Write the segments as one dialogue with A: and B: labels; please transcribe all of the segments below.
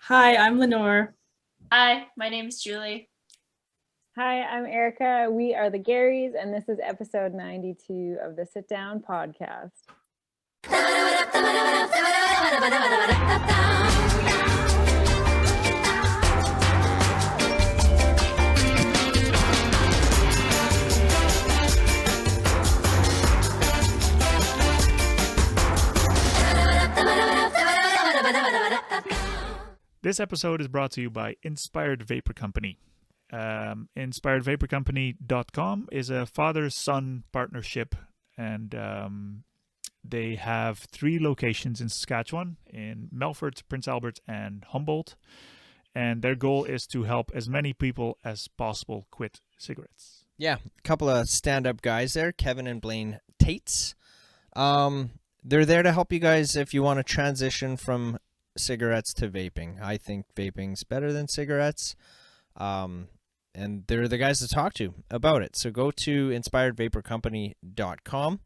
A: Hi, I'm Lenore.
B: Hi, my name is Julie.
C: Hi, I'm Erica. We are the Garrys, and this is episode 92 of the Sit Down Podcast.
D: This episode is brought to you by Inspired Vapor Company. InspiredVaporCompany.com is a father-son partnership, and they have 3 locations in Saskatchewan, in Melfort, Prince Albert, and Humboldt. And their goal is to help as many people as possible quit cigarettes.
E: Yeah, a couple of stand-up guys there, Kevin and Blaine Tates. They're there to help you guys if you want to transition from cigarettes to vaping. I think vaping's better than cigarettes. And they're the guys to talk to about it. So go to inspiredvaporcompany.com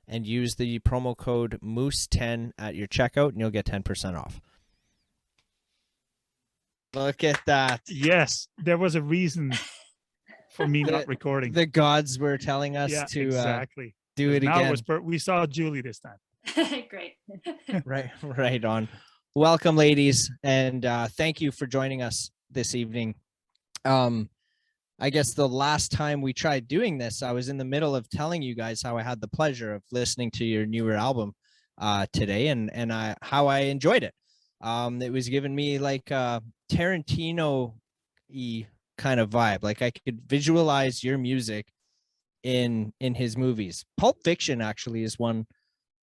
E: and use the promo code Moose10 at your checkout and you'll get 10% off. Look at that.
D: Yes, there was a reason for me not recording.
E: The gods were telling us to
D: exactly.
E: Do it
D: now
E: again.
D: We saw Julie this time.
B: Great.
E: Right on. Welcome, ladies, and thank you for joining us this evening. I guess the last time we tried doing this, I was in the middle of telling you guys how I had the pleasure of listening to your newer album today, and how I enjoyed it. It was giving me like a Tarantino-y kind of vibe. Like I could visualize your music in his movies. Pulp Fiction actually is one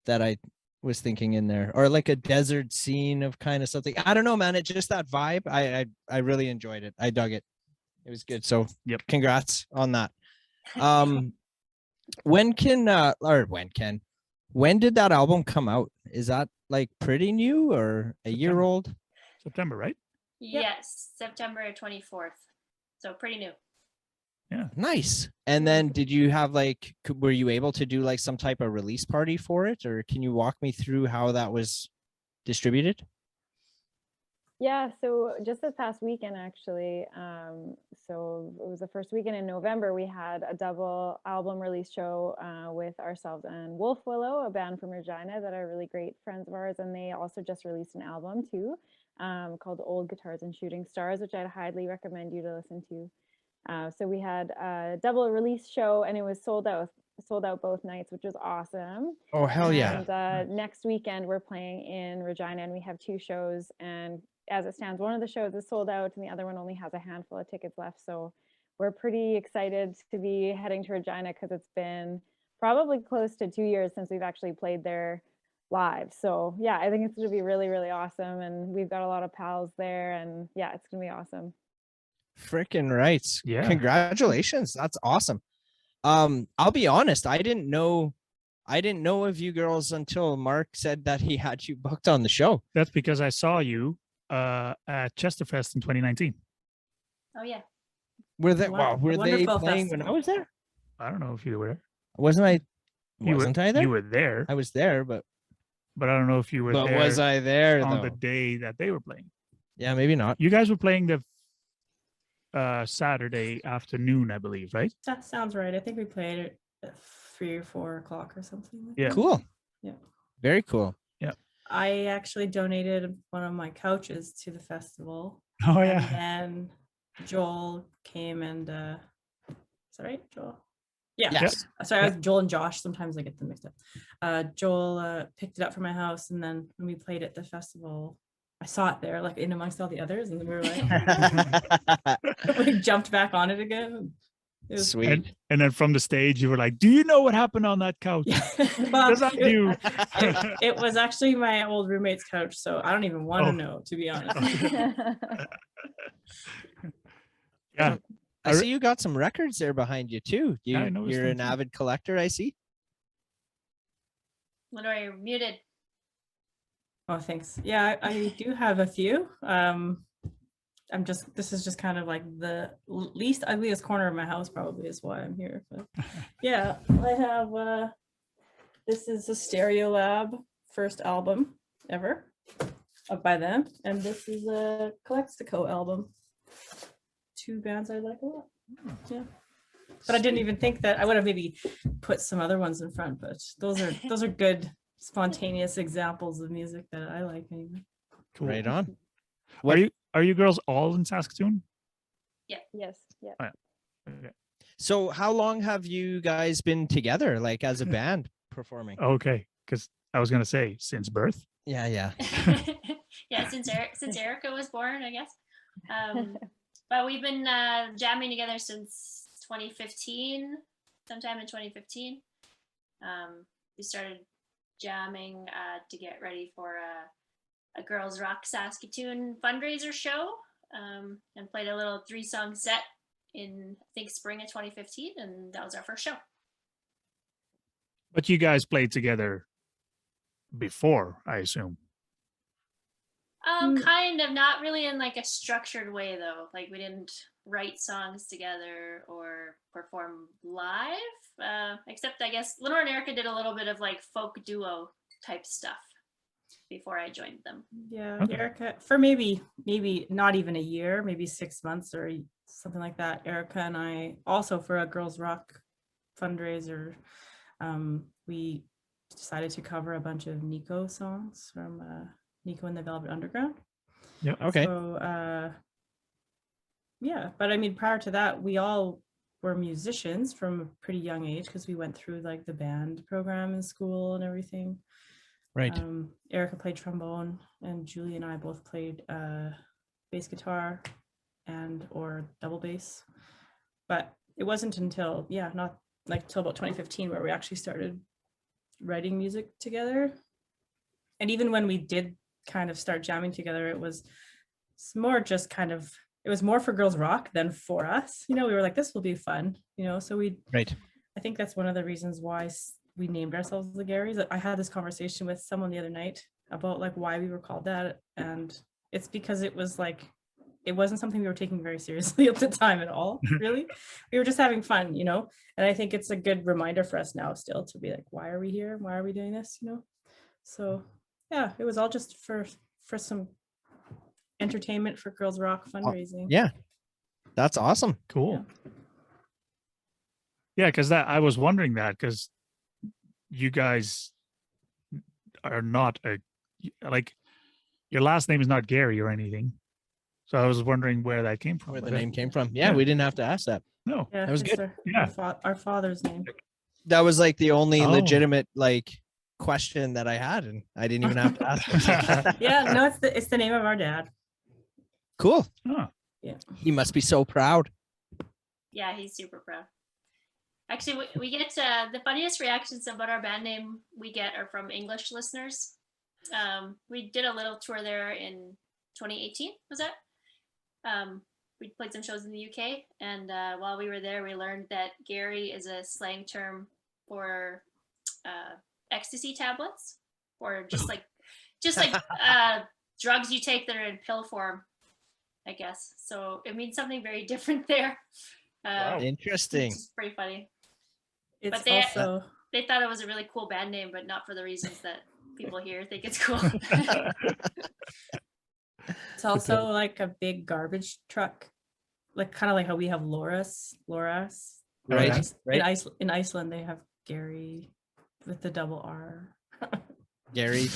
E: that I was thinking in there, or like a desert scene of kind of something. I don't know, man. It's just that vibe. I really enjoyed it. I dug it. It was good. So
D: yep,
E: congrats on that. When did that album come out? Is that like pretty new or a year old?
D: September, right?
B: Yes, September 24th. So pretty new.
D: Yeah.
E: Nice. And then did you have were you able to do like some type of release party for it, or can you walk me through how that was distributed?
C: Yeah, so just this past weekend, actually, so it was the first weekend in November, we had a double album release show with ourselves and Wolf Willow, a band from Regina that are really great friends of ours, and they also just released an album too, called Old Guitars and Shooting Stars, which I'd highly recommend you to listen to. So we had a double release show, and it was sold out both nights, which was awesome.
E: Oh, hell yeah.
C: And next weekend we're playing in Regina, and we have 2 shows, and as it stands, one of the shows is sold out and the other one only has a handful of tickets left. So we're pretty excited to be heading to Regina because it's been probably close to 2 years since we've actually played there live. So yeah, I think it's going to be really, really awesome. And we've got a lot of pals there, and yeah, it's going to be awesome.
E: Freaking right.
D: Yeah.
E: Congratulations. That's awesome. I'll be honest. I didn't know of you girls until Mark said that he had you booked on the show.
D: That's because I saw you at Chesterfest in 2019.
B: Oh yeah.
E: Were they playing
A: festival.
E: when I was there?
D: I don't know if you were there.
E: Wasn't I there?
D: You were there.
E: I was there, but
D: I don't know if you were there.
E: Was I there
D: on
E: though?
D: the day that they were playing?
E: Yeah, maybe not.
D: You guys were playing the Saturday afternoon, I believe, right?
A: That sounds right. I think we played it at 3 or 4 o'clock or something.
D: Yeah.
E: Cool.
A: Yeah.
E: Very cool.
D: Yeah.
A: I actually donated one of my couches to the festival.
D: Oh yeah.
A: And Joel came and is that right, Joel? Yeah.
E: Yes.
A: Sorry, I was Joel and Josh. Sometimes I get them mixed up. Joel picked it up from my house, and then when we played at the festival, I saw it there, like in amongst all the others, and we were like, we jumped back on it again. It was
E: Sweet.
D: And then from the stage, you were like, "Do you know what happened on that couch?"
A: Well,
D: Because I do.
A: it was actually my old roommate's couch, so I don't even want to know, to be honest.
D: Yeah.
E: I see you got some records there behind you too.
D: I noticed
E: You're
D: them
E: an
D: too.
E: avid collector, I see.
B: Lenore, you're muted.
A: Oh, thanks. Yeah, I do have a few. This is just kind of like the least ugliest corner of my house, probably is why I'm here. But yeah, I have, this is a Stereolab first album ever. up by them. And this is a CLASHATTHECAP album. 2 bands I like a lot. Yeah. But I didn't even think that I would have maybe put some other ones in front, but those are good spontaneous examples of music that I like anyway.
D: Cool.
E: Right on.
D: Are you girls all in Saskatoon?
C: Yes. Yeah.
D: Okay.
E: So how long have you guys been together, like as a band performing?
D: Okay, because I was gonna say since birth.
E: Yeah, yeah.
B: Yeah, since Erica was born, I guess. But we've been jamming together since 2015, sometime in 2015. We started jamming to get ready for a Girls Rock Saskatoon fundraiser show, and played a little 3-song set in, I think, spring of 2015, and that was our first show.
D: But you guys played together before, I assume.
B: Kind of, not really in like a structured way though. Like we didn't write songs together or perform live, except I guess Lenore and Erica did a little bit of like folk duo type stuff before I joined them.
A: Yeah,
D: Okay.
A: Erica, for maybe not even a year, maybe 6 months or something like that. Erica and I also, for a Girls Rock fundraiser, we decided to cover a bunch of Nico songs from Nico and the Velvet Underground.
D: Yeah.
E: Okay.
A: So yeah, but I mean, prior to that, we all were musicians from a pretty young age because we went through like the band program in school and everything.
E: Right.
A: Erica played trombone, and Julie and I both played bass guitar and or double bass. But it wasn't until not like till about 2015 where we actually started writing music together. And even when we did kind of start jamming together, it was more just kind of, it was more for Girls Rock than for us. You know, we were like, this will be fun, you know, so
E: Right.
A: I think that's one of the reasons why we named ourselves the Garrys. I had this conversation with someone the other night about like why we were called that. And it's because it was like, it wasn't something we were taking very seriously at the time at all, really. We were just having fun, you know? And I think it's a good reminder for us now still to be like, why are we here? Why are we doing this, you know? So yeah, it was all just for some entertainment for Girls Rock fundraising.
E: Yeah. That's awesome.
D: Cool. Yeah, because I was wondering that because you guys are not like your last name is not Garry or anything. So I was wondering where that came from.
E: Where the
D: but
E: name came from. Yeah, we didn't have to ask that.
D: No.
A: Yeah,
E: That was
A: it's
E: good.
A: our father's name.
E: That was like the only
D: Oh.
E: legitimate like question that I had, and I didn't even have to ask.
A: Yeah, no, it's the name of our dad.
E: Cool.
D: Oh,
E: He must be so proud.
B: Yeah, he's super proud. Actually, we get the funniest reactions about our band name we get are from English listeners. We did a little tour there in 2018, was that? We played some shows in the UK, and while we were there, we learned that Garry is a slang term for ecstasy tablets, or just like drugs you take that are in pill form, I guess. So it means something very different there.
D: Wow.
E: Interesting.
B: It's pretty funny.
A: It's
B: But they-
A: also
B: They thought it was a really cool band name, but not for the reasons that people here think it's cool.
A: it's also like a big garbage truck, like kind of like how we have Loras.
E: Right. Right.
A: In Iceland, they have Garry with the double R.
E: Gary.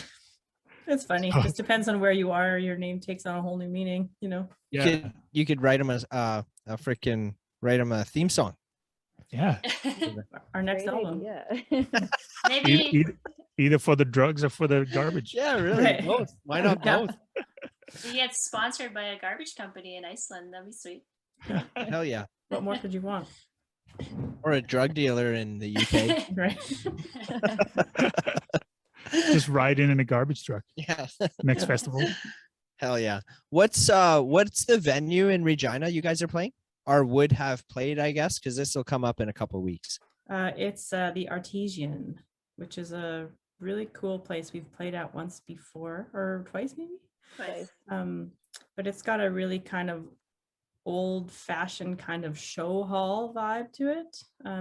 A: It's funny.
D: Oh.
A: Just depends on where you are. Your name takes on a whole new meaning, you know.
D: yeah.
E: You could write him write him a theme song.
D: Yeah.
A: Our next
C: Great
A: album.
C: idea.
B: Maybe
D: Either for the drugs or for the garbage.
E: Yeah, really.
A: Right.
E: Both. Why not
A: Yeah.
E: both?
B: we get sponsored by a garbage company in Iceland. That'd be sweet.
E: Hell yeah.
A: What more could you want?
E: Or a drug dealer in the UK.
A: Right.
D: Just ride in a garbage truck
E: Yeah.
D: next festival.
E: Hell yeah. What's the venue in Regina you guys are playing? Or would have played, I guess, because this will come up in a couple weeks.
A: It's the Artesian, which is a really cool place. We've played at once before, or twice maybe.
B: But
A: But it's got a really kind of old fashioned kind of show hall vibe to it.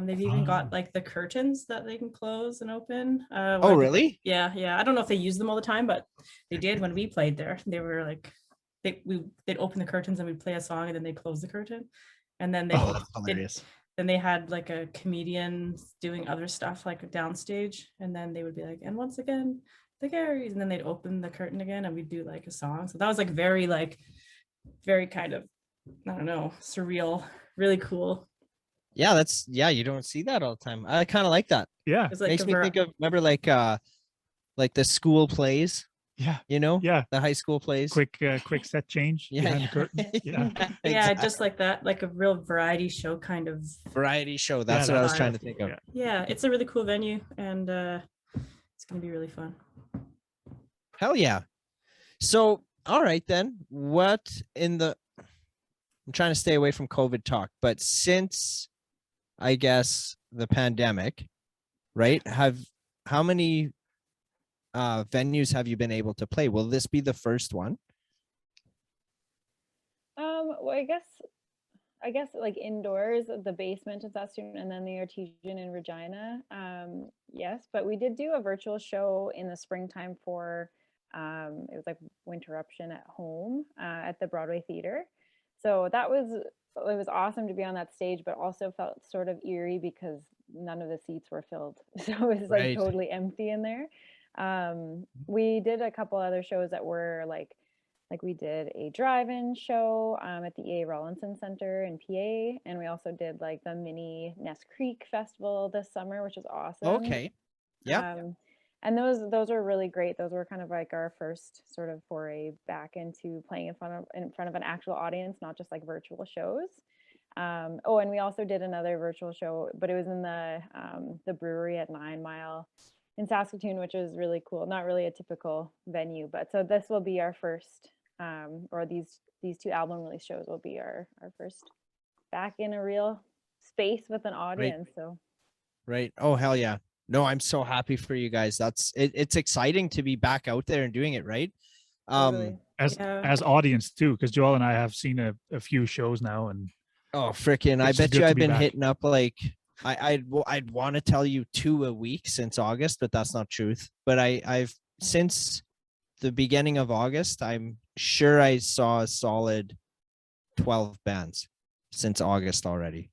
A: They've even got like the curtains that they can close and open.
E: Oh, really?
A: Yeah, yeah. I don't know if they use them all the time, but they did when we played there. They were like, they'd open the curtains and we'd play a song and then they'd close the curtain. And then
E: Oh, that's hilarious.
A: then they had like a comedian doing other stuff like downstage. And then they would be like, and once again, the Garrys. And then they'd open the curtain again and we'd do like a song. So that was like very kind of, I don't know, surreal, really cool.
E: Yeah, you don't see that all the time. I kind of like that.
D: Yeah.
A: It's like
E: Makes
A: a
E: me think of, remember like the school plays,
D: Yeah.
E: you know?
D: Yeah.
E: The high school plays.
D: Quick set change
E: Yeah,
D: behind
E: yeah.
D: the curtain. Yeah.
A: Yeah,
E: Exactly.
A: just like that, like a real variety show kind of.
E: Variety show. That's
D: Yeah,
E: what I was
A: that's-
E: trying to think of.
D: Yeah.
A: Yeah, it's a really cool venue and it's gonna be really fun.
E: Hell yeah. So, all right then. I'm trying to stay away from COVID talk, but since I guess the pandemic, right? How many venues have you been able to play? Will this be the first one?
C: Well, I guess like indoors, the basement of Saskatoon and then the Artesian in Regina. Yes, but we did do a virtual show in the springtime for it was like Winterruption at home at the Broadway Theater. So it was awesome to be on that stage, but also felt sort of eerie because none of the seats were filled. So it was like
E: Right.
C: totally empty in there. We did a couple other shows that were like we did a drive-in show at the A. Rollinson Center in PA, and we also did like the mini Ness Creek Festival this summer, which was awesome.
E: Okay. Yeah.
C: And those were really great. Those were kind of like our first sort of foray back into playing in front of an actual audience, not just like virtual shows. Oh, and we also did another virtual show, but it was in the brewery at 9 Mile in Saskatoon, which was really cool. Not really a typical venue, but so this will be our first, or these two album release shows will be our first back in a real space with an audience. So
E: Right. Oh, hell yeah. No, I'm so happy for you guys. It's exciting to be back out there and doing it, right?
C: totally.
D: As audience too, because Joel and I have seen a few shows now, and
E: Oh, freaking! I
D: It's
E: bet
D: good
E: you
D: to
E: I've
D: be
E: been
D: back.
E: hitting up like I'd want to tell you 2 a week since August, but that's not truth. But I've since the beginning of August, I'm sure I saw a solid 12 bands since August already.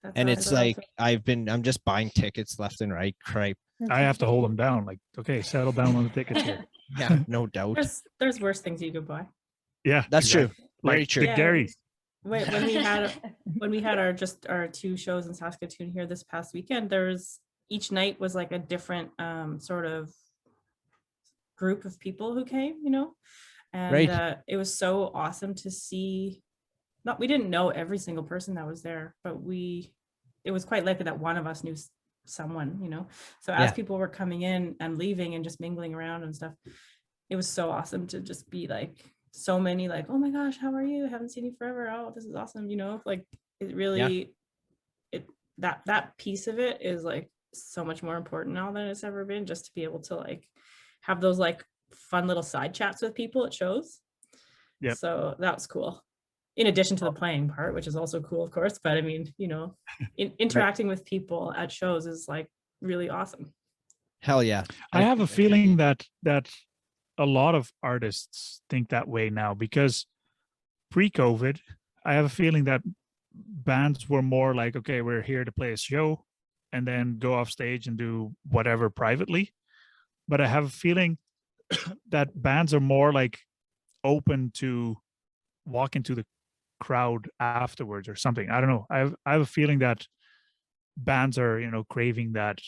A: That's
E: And it's
A: awesome.
E: like I'm just buying tickets left and right. Cripe.
D: I have to hold them down. Like, okay, settle down on the tickets here.
E: Yeah, no doubt.
A: There's worse things you could buy.
D: Yeah,
E: That's
D: exactly.
E: true. Very
D: Like
E: true.
D: the
A: Yeah.
D: Garrys.
A: When we had our 2 shows in Saskatoon here this past weekend, each night was like a different sort of group of people who came, and
E: Right.
A: it was so awesome to see. We didn't know every single person that was there, but it was quite likely that one of us knew someone, so as
E: Yeah.
A: people were coming in and leaving and just mingling around and stuff, it was so awesome to just be like so many like, oh my gosh, how are you? I haven't seen you forever. Oh, this is awesome. Like it really, that piece of it is like so much more important now than it's ever been, just to be able to like have those like fun little side chats with people at shows.
D: Yep.
A: So that was cool. In addition to the playing part, which is also cool, of course, but I mean, interacting with people at shows is like really awesome.
E: Hell yeah.
D: I have a feeling that a lot of artists think that way now, because pre-COVID, I have a feeling that bands were more like, okay, we're here to play a show and then go off stage and do whatever privately. But I have a feeling that bands are more like open to walk into the crowd afterwards or something. I don't know. I have a feeling that bands are, craving that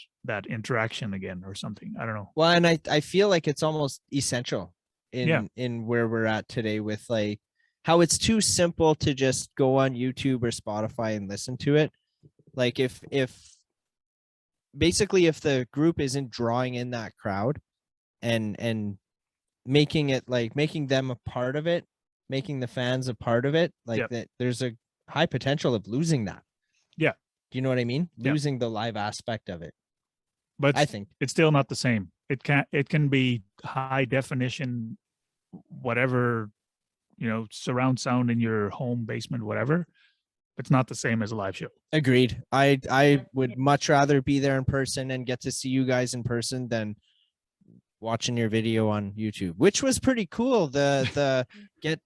D: interaction again or something. I don't know.
E: Well, and I feel like it's almost essential
D: Yeah.
E: in where we're at today, with like how it's too simple to just go on YouTube or Spotify and listen to it. Like if basically if the group isn't drawing in that crowd and making them a part of it, making the fans a part of it, like
D: Yep.
E: that, there's a high potential of losing that.
D: Yeah.
E: Do you know what I mean?
D: Yep.
E: Losing the live aspect of it.
D: But
E: I think.
D: it's still not the same. It can be high definition, whatever surround sound in your home, basement, whatever. It's not the same as a live show.
E: Agreed. I would much rather be there in person and get to see you guys in person than watching your video on YouTube, which was pretty cool. The get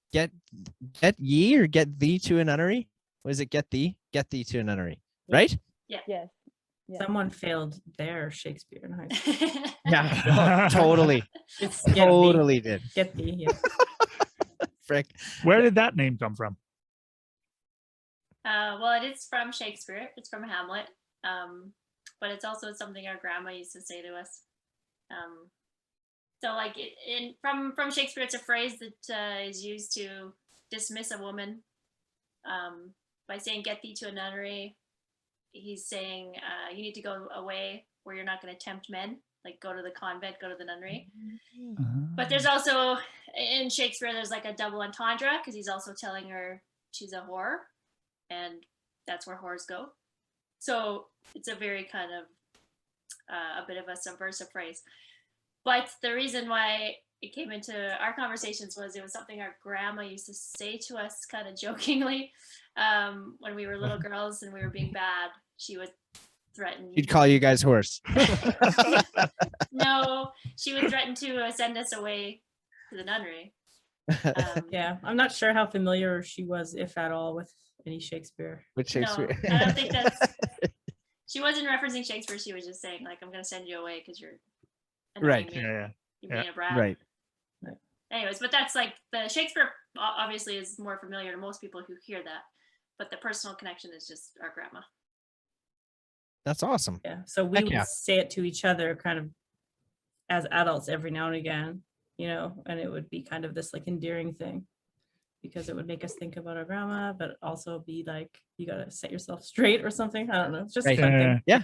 E: ye or get thee to a nunnery. Was it get thee to a nunnery? Right?
B: Yeah.
C: Yes. Yeah.
A: Someone failed their Shakespeare in high school.
E: Yeah, totally.
A: It's get thee.
E: Totally did.
A: Get thee, yeah.
E: Frick.
D: Where did that name come from?
B: Well, it is from Shakespeare. It's from Hamlet. But it's also something our grandma used to say to us. So like from Shakespeare, it's a phrase that is used to dismiss a woman. By saying "get thee to a nunnery," he's saying you need to go away where you're not going to tempt men. Like go to the convent, go to the nunnery. But there's also in Shakespeare, there's like a double entendre because he's also telling her she's a whore, and that's where whores go. So it's a very kind of a bit of a subversive phrase. But the reason why it came into our conversations was it was something our grandma used to say to us kind of jokingly when we were little girls and we were being bad. She would threaten.
E: She'd call you guys horse.
B: No, she would threaten to send us away to the nunnery.
A: Yeah, I'm not sure how familiar she was, if at all, with any Shakespeare.
E: With Shakespeare.
B: No, I don't think that's. She wasn't referencing Shakespeare. She was just saying like, "I'm going to send you away because you're
E: right."
B: Me.
D: Yeah.
B: You're being a brat.
E: Right.
B: Anyways, but that's like the Shakespeare obviously is more familiar to most people who hear that, but the personal connection is just our grandma.
E: That's awesome.
A: Yeah, so we would say it to each other kind of as adults every now and again, and it would be kind of this like endearing thing because it would make us think about our grandma, but also be like, you got to set yourself straight or something. I don't know. It's just a fun thing.
E: Yeah,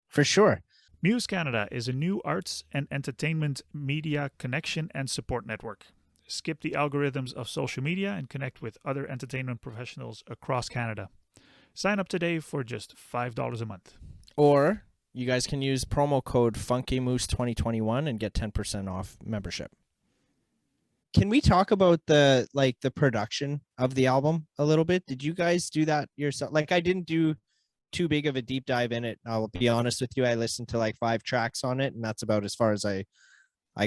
E: for sure.
D: Muse Canada is a new arts and entertainment media connection and support network. Skip the algorithms of social media and connect with other entertainment professionals across Canada. Sign up today for just $5 a month.
E: Or you guys can use promo code FunkyMoose2021 and get 10% off membership. Can we talk about the production of the album a little bit? Did you guys do that yourself? Like I didn't do too big of a deep dive in it. I'll be honest with you. I listened to like 5 tracks on it, and that's about as far as I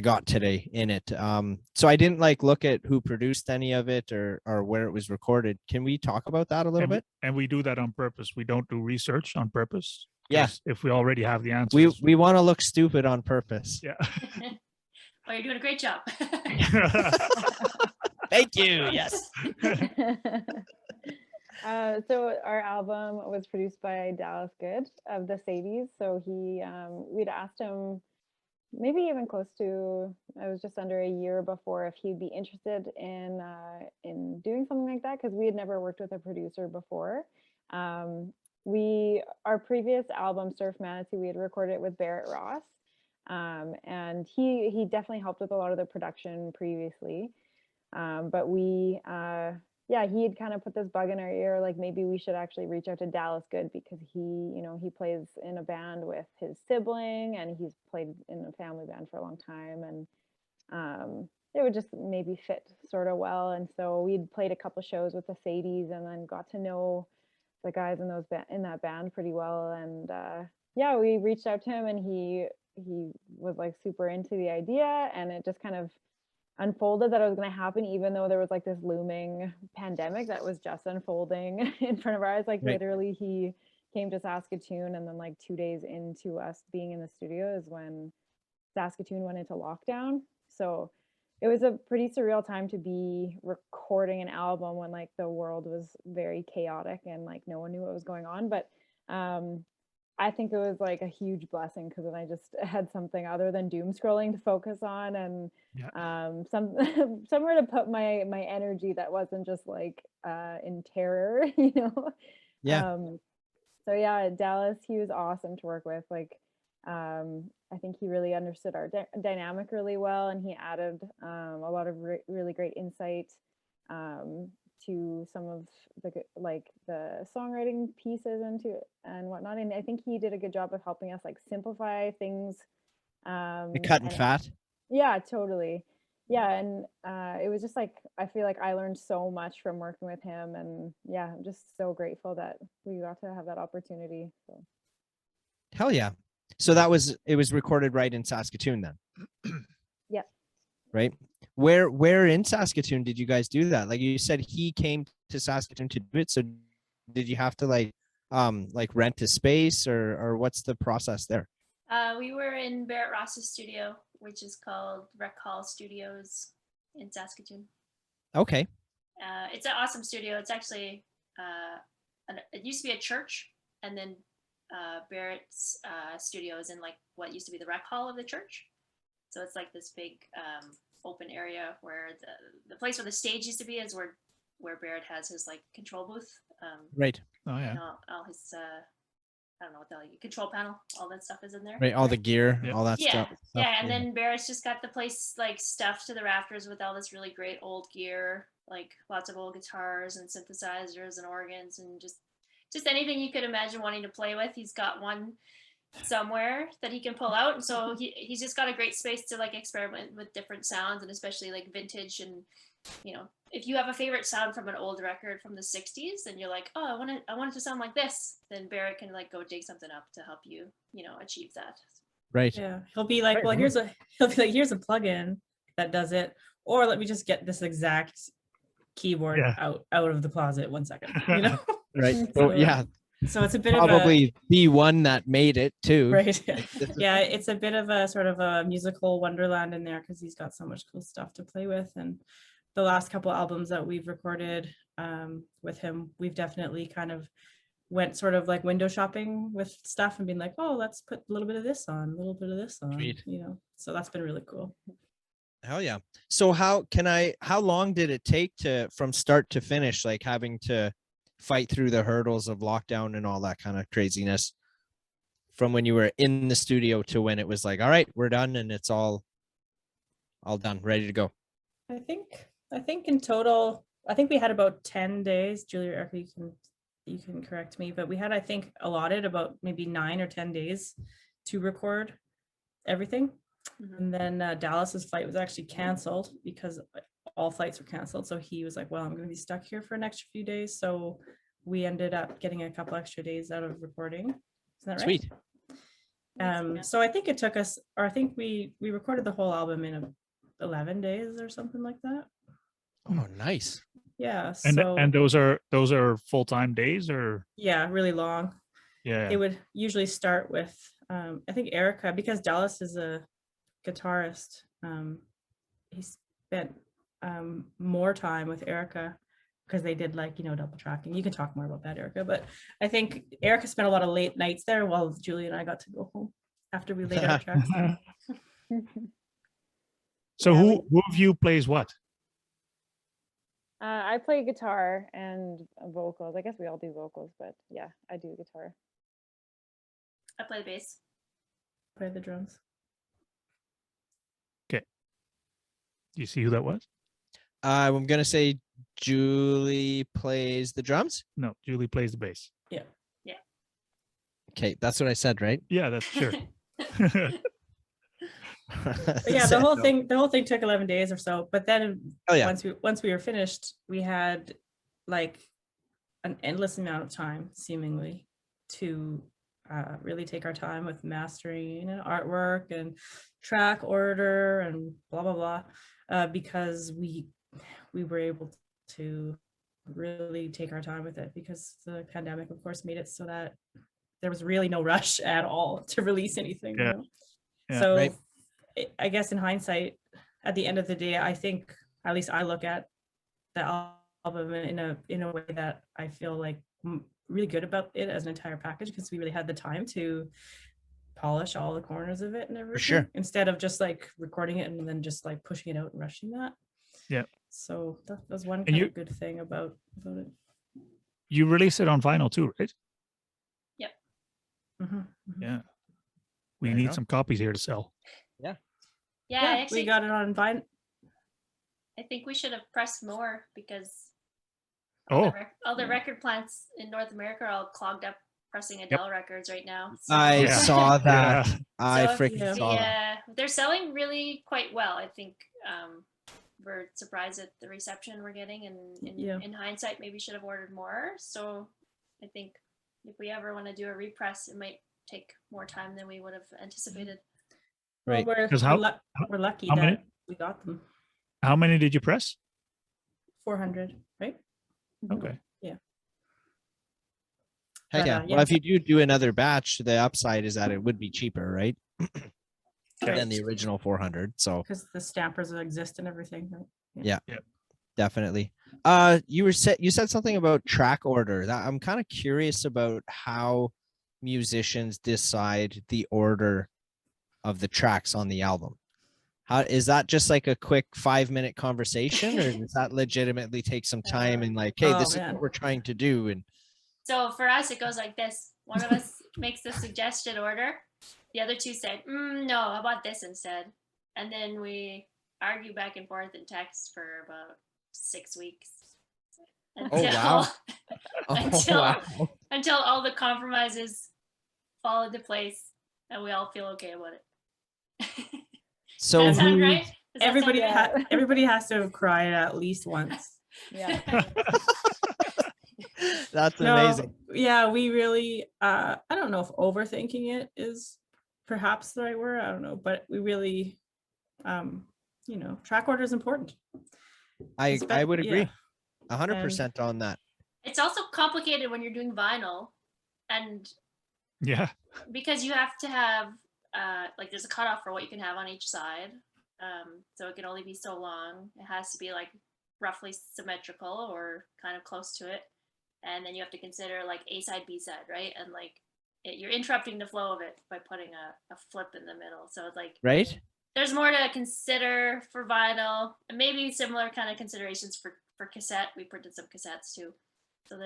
E: got today in it. So I didn't like look at who produced any of it or where it was recorded. Can we talk about that a little bit?
D: And we do that on purpose. We don't do research on purpose.
E: Yeah.
D: If we already have the answers.
E: We want to look stupid on purpose.
D: Yeah.
B: Well, you're doing a great job.
E: Thank you. Yes.
C: So our album was produced by Dallas Good of the Sadies. So we'd asked him maybe even close to, I was just under a year before, if he'd be interested in doing something like that, because we had never worked with a producer before. Our previous album, Surf Manatee, we had recorded it with Barrett Ross. And he definitely helped with a lot of the production previously. But he had kind of put this bug in our ear, like maybe we should actually reach out to Dallas Good because he plays in a band with his sibling and he's played in a family band for a long time. And it would just maybe fit sort of well. And so we'd played a couple shows with the Sadies and then got to know the guys in that band pretty well. And we reached out to him and he was like super into the idea, and it just kind of unfolded that it was going to happen, even though there was like this looming pandemic that was just unfolding in front of our eyes. Like literally he came to Saskatoon, and then like 2 days into us being in the studio is when Saskatoon went into lockdown. So it was a pretty surreal time to be recording an album when like the world was very chaotic and like no one knew what was going on. But I think it was like a huge blessing because then I just had something other than doom scrolling to focus on, and somewhere to put my energy that wasn't just like in terror,
E: Yeah.
C: So yeah, Dallas, he was awesome to work with. Like I think he really understood our dynamic really well, and he added a lot of really great insight to some of the songwriting pieces and whatnot. And I think he did a good job of helping us like simplify things.
E: The cut and fat.
C: Yeah, totally. yeah, and it was just like, I feel like I learned so much from working with him, and yeah, I'm just so grateful that we got to have that opportunity. So
E: Hell yeah. So it was recorded right in Saskatoon then.
C: yeah.
E: Right. Where in Saskatoon did you guys do that? Like you said, he came to Saskatoon to do it. So did you have to like rent a space, or what's the process there?
B: We were in Barrett Ross's studio, which is called Rec Hall Studios in Saskatoon.
E: Okay.
B: It's an awesome studio. It's actually it used to be a church, and then Barrett's studio is in like what used to be the rec hall of the church. So it's like this big open area where the place where the stage used to be is where Barrett has his like control booth.
E: Right.
D: Oh yeah.
B: And all his I don't know what the hell, control panel, all that stuff is in there.
E: Right. All the gear,
D: Yep.
E: all that
B: Yeah,
E: stuff.
B: yeah, and then Barrett's just got the place like stuffed to the rafters with all this really great old gear, like lots of old guitars and synthesizers and organs and just anything you could imagine wanting to play with. He's got one somewhere that he can pull out, and so he's just got a great space to like experiment with different sounds, and especially like vintage. And you know, if you have a favorite sound from an old record from the 60s and you're like, oh, I want it to sound like this, then Barrett can like go dig something up to help you, you know, achieve that.
E: Right.
A: Yeah, he'll be like,
E: Right,
A: well,
E: right.
A: he'll be like, here's a plugin that does it, or let me just get this exact keyboard
D: Yeah.
A: out of the closet 1 second, you know.
E: Right.
A: So,
E: So yeah,
A: so it's a bit
E: probably the one that made it too.
A: right.
E: This is-
A: Yeah, it's a bit of a sort of a musical wonderland in there because he's got so much cool stuff to play with. And the last couple albums that we've recorded with him, we've definitely kind of went sort of like window shopping with stuff and being like, oh, let's put a little bit of this on, a little bit of this on,
E: Sweet.
A: you know. So that's been really cool.
E: Hell yeah. So how long did it take from start to finish, like having to fight through the hurdles of lockdown and all that kind of craziness, from when you were in the studio to when it was like, all right, we're done and it's all done, ready to go?
A: I think in total, I think we had about 10 days. Julie or Erica, you can correct me, but we had, I think, allotted about maybe 9 or 10 days to record everything.
B: Mhm.
A: And then Dallas's flight was actually canceled because all flights were canceled. So he was like, well, I'm going to be stuck here for an extra few days. So we ended up getting a couple extra days out of recording. Isn't that right?
E: Sweet.
A: So I think it took us, or I think we recorded the whole album in 11 days or something like that.
E: Oh, nice.
A: Yeah.
D: And
A: So
D: and those are full-time days, or
A: yeah, really long.
D: yeah.
A: It would usually start with I think Erica, because Dallas is a guitarist, he spent more time with Erica because they did like, you know, double tracking. You can talk more about that, Erica, but I think Erica spent a lot of late nights there while Julie and I got to go home after we laid our tracks down.
D: So
C: Yeah,
D: who of you plays what?
C: I play guitar and vocals. I guess we all do vocals, but yeah, I do guitar.
B: I play the bass.
A: Play the drums.
D: Do you see who that was?
E: I'm gonna say Julie plays the drums.
D: No, Julie plays the bass.
E: Okay, that's what I said, right?
D: Yeah, that's sure.
A: But yeah, the whole thing took 11 days or so. But then
E: Oh yeah.
A: once we were finished, we had like an endless amount of time, seemingly, to really take our time with mastering and artwork and track order and blah blah blah, because we were able to really take our time with it, because the pandemic, of course, made it so that there was really no rush at all to release anything.
D: Yeah.
A: You know?
D: Yeah.
A: So
E: Right.
A: I guess in hindsight, at the end of the day, I think, at least I look at the album in a way that I feel like really good about it as an entire package, because we really had the time to polish all the corners of it and everything,
E: sure.
A: instead of just like recording it and then just like pushing it out and rushing that.
D: Yeah.
A: So that was one
D: And
A: kind
D: you-
A: of good thing about it.
D: You release it on vinyl too, right?
A: Mhm, mhm.
D: Yeah. We
E: There you
D: need
E: go.
D: some copies here to sell.
B: Yeah,
A: Yeah,
B: actually,
A: we got it on vinyl.
B: I think we should have pressed more because
D: Oh,
B: all the
A: Yeah.
B: record plants in North America are all clogged up pressing Adele records right now. So,
E: I
D: Yeah.
E: saw that.
D: yeah.
E: I
B: So,
E: freaking
A: yeah.
E: saw that.
B: they're selling really quite well. I think we're surprised at the reception we're getting, and
A: Yeah.
B: in hindsight, maybe should have ordered more. So I think if we ever want to do a repress, it might take more time than we would have anticipated.
A: Well,
E: Right.
A: we're,
D: 'Cause
A: we're lucky
D: how many-
A: that we got them.
D: How many did you press?
A: 400, right?
D: Okay.
E: Heck
A: But,
E: yeah.
A: yeah.
E: Well, if you do another batch, the upside is that it would be cheaper, right? Than the original 400. So
A: Because the stampers exist and everything. Right?
E: definitely. You said something about track order. That I'm kind of curious about how musicians decide the order of the tracks on the album. How is that just like a quick 5-minute conversation, or does that legitimately take some time and like, hey,
A: Oh,
E: this is
A: man.
E: what we're trying to do? And
B: So for us, it goes like this. One of us makes the suggested order. The other two say, no, how about this instead? And then we argue back and forth in text for about 6 weeks.
E: wow.
B: until,
E: wow.
B: until all the compromises fall into place and we all feel okay about it.
E: So
B: Does that sound
E: who-
B: right? Does that sound
A: Everybody,
B: right?
A: everybody has to have cried at least once.
C: Yeah.
E: That's
A: No,
E: amazing.
A: yeah, we really, I don't know if overthinking it is perhaps the right word. I don't know, but we really, track order is important.
E: I would agree
A: yeah.
E: 100% on that.
B: It's also complicated when you're doing vinyl, and
D: Yeah.
B: because you have to have like there's a cutoff for what you can have on each side, so it can only be so long. It has to be like roughly symmetrical or kind of close to it, and then you have to consider like A side, B side, right? And like you're interrupting the flow of it by putting a flip in the middle, so it's like
E: Right?
B: there's more to consider for vinyl, and maybe similar kind of considerations for cassette. We printed some cassettes too. So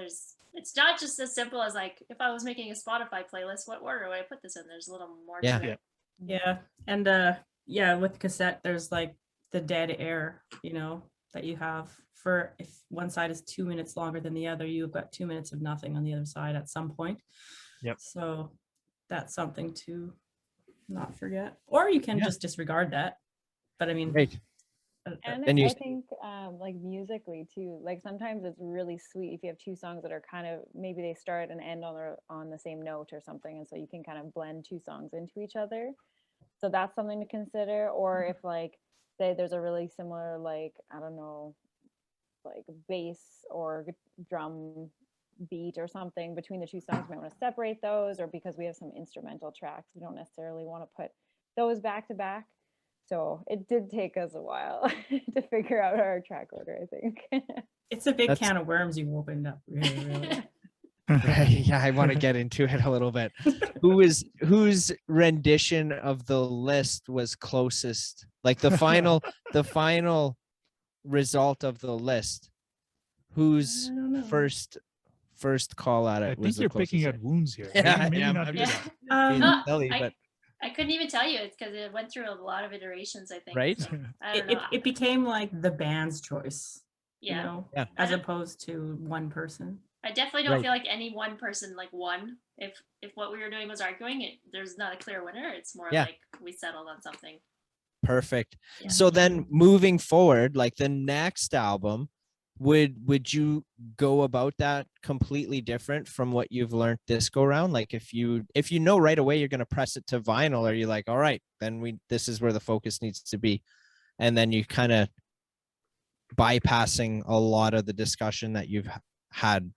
B: it's not just as simple as like, if I was making a Spotify playlist, what order would I put this in? There's a little more
E: Yeah.
B: to it.
A: Yeah. And with cassette, there's like the dead air, that you have for if one side is 2 minutes longer than the other, you've got 2 minutes of nothing on the other side at some point.
D: Yep.
A: So that's something to not forget. Or you can just disregard that. But I mean,
E: Right.
C: And
E: And you-
C: I think like musically too, like sometimes it's really sweet if you have two songs that are kind of, maybe they start and end on the same note or something, and so you can kind of blend two songs into each other. So that's something to consider. Or if like say there's a really similar, like, I don't know, like bass or drum beat or something between the two songs, we might want to separate those, or because we have some instrumental tracks, we don't necessarily want to put those back to back. So it did take us a while to figure out our track order, I think.
A: it's a big
E: That's-
A: can of worms you've opened up, really.
E: Right. Yeah, I want to get into it a little bit. Whose rendition of the list was closest? Like the final result of the list. Whose
A: I don't know.
E: first call at it
D: I
E: was
D: think
E: the
D: you're picking
E: closest?
D: at wounds here.
E: Yeah, I
D: Maybe
E: am.
D: not
E: I'm
D: do
E: just-
D: that.
E: Being
B: Oh,
E: silly, but
B: I couldn't even tell you. It's because it went through a lot of iterations, I think.
E: Right?
B: So, I don't know.
A: It became like the band's choice,
B: Yeah.
E: Yeah.
A: as opposed to one person.
B: I definitely don't
E: Right.
B: feel like any one person like won. If what we were doing was arguing, there's not a clear winner. It's more
E: Yeah.
B: like we settled on something.
E: perfect.
B: Yeah.
E: So then moving forward, like the next album, would you go about that completely different from what you've learned this go round? Like if you know right away you're going to press it to vinyl, are you like, all right, then this is where the focus needs to be, and then you kind of bypassing a lot of the discussion that you've had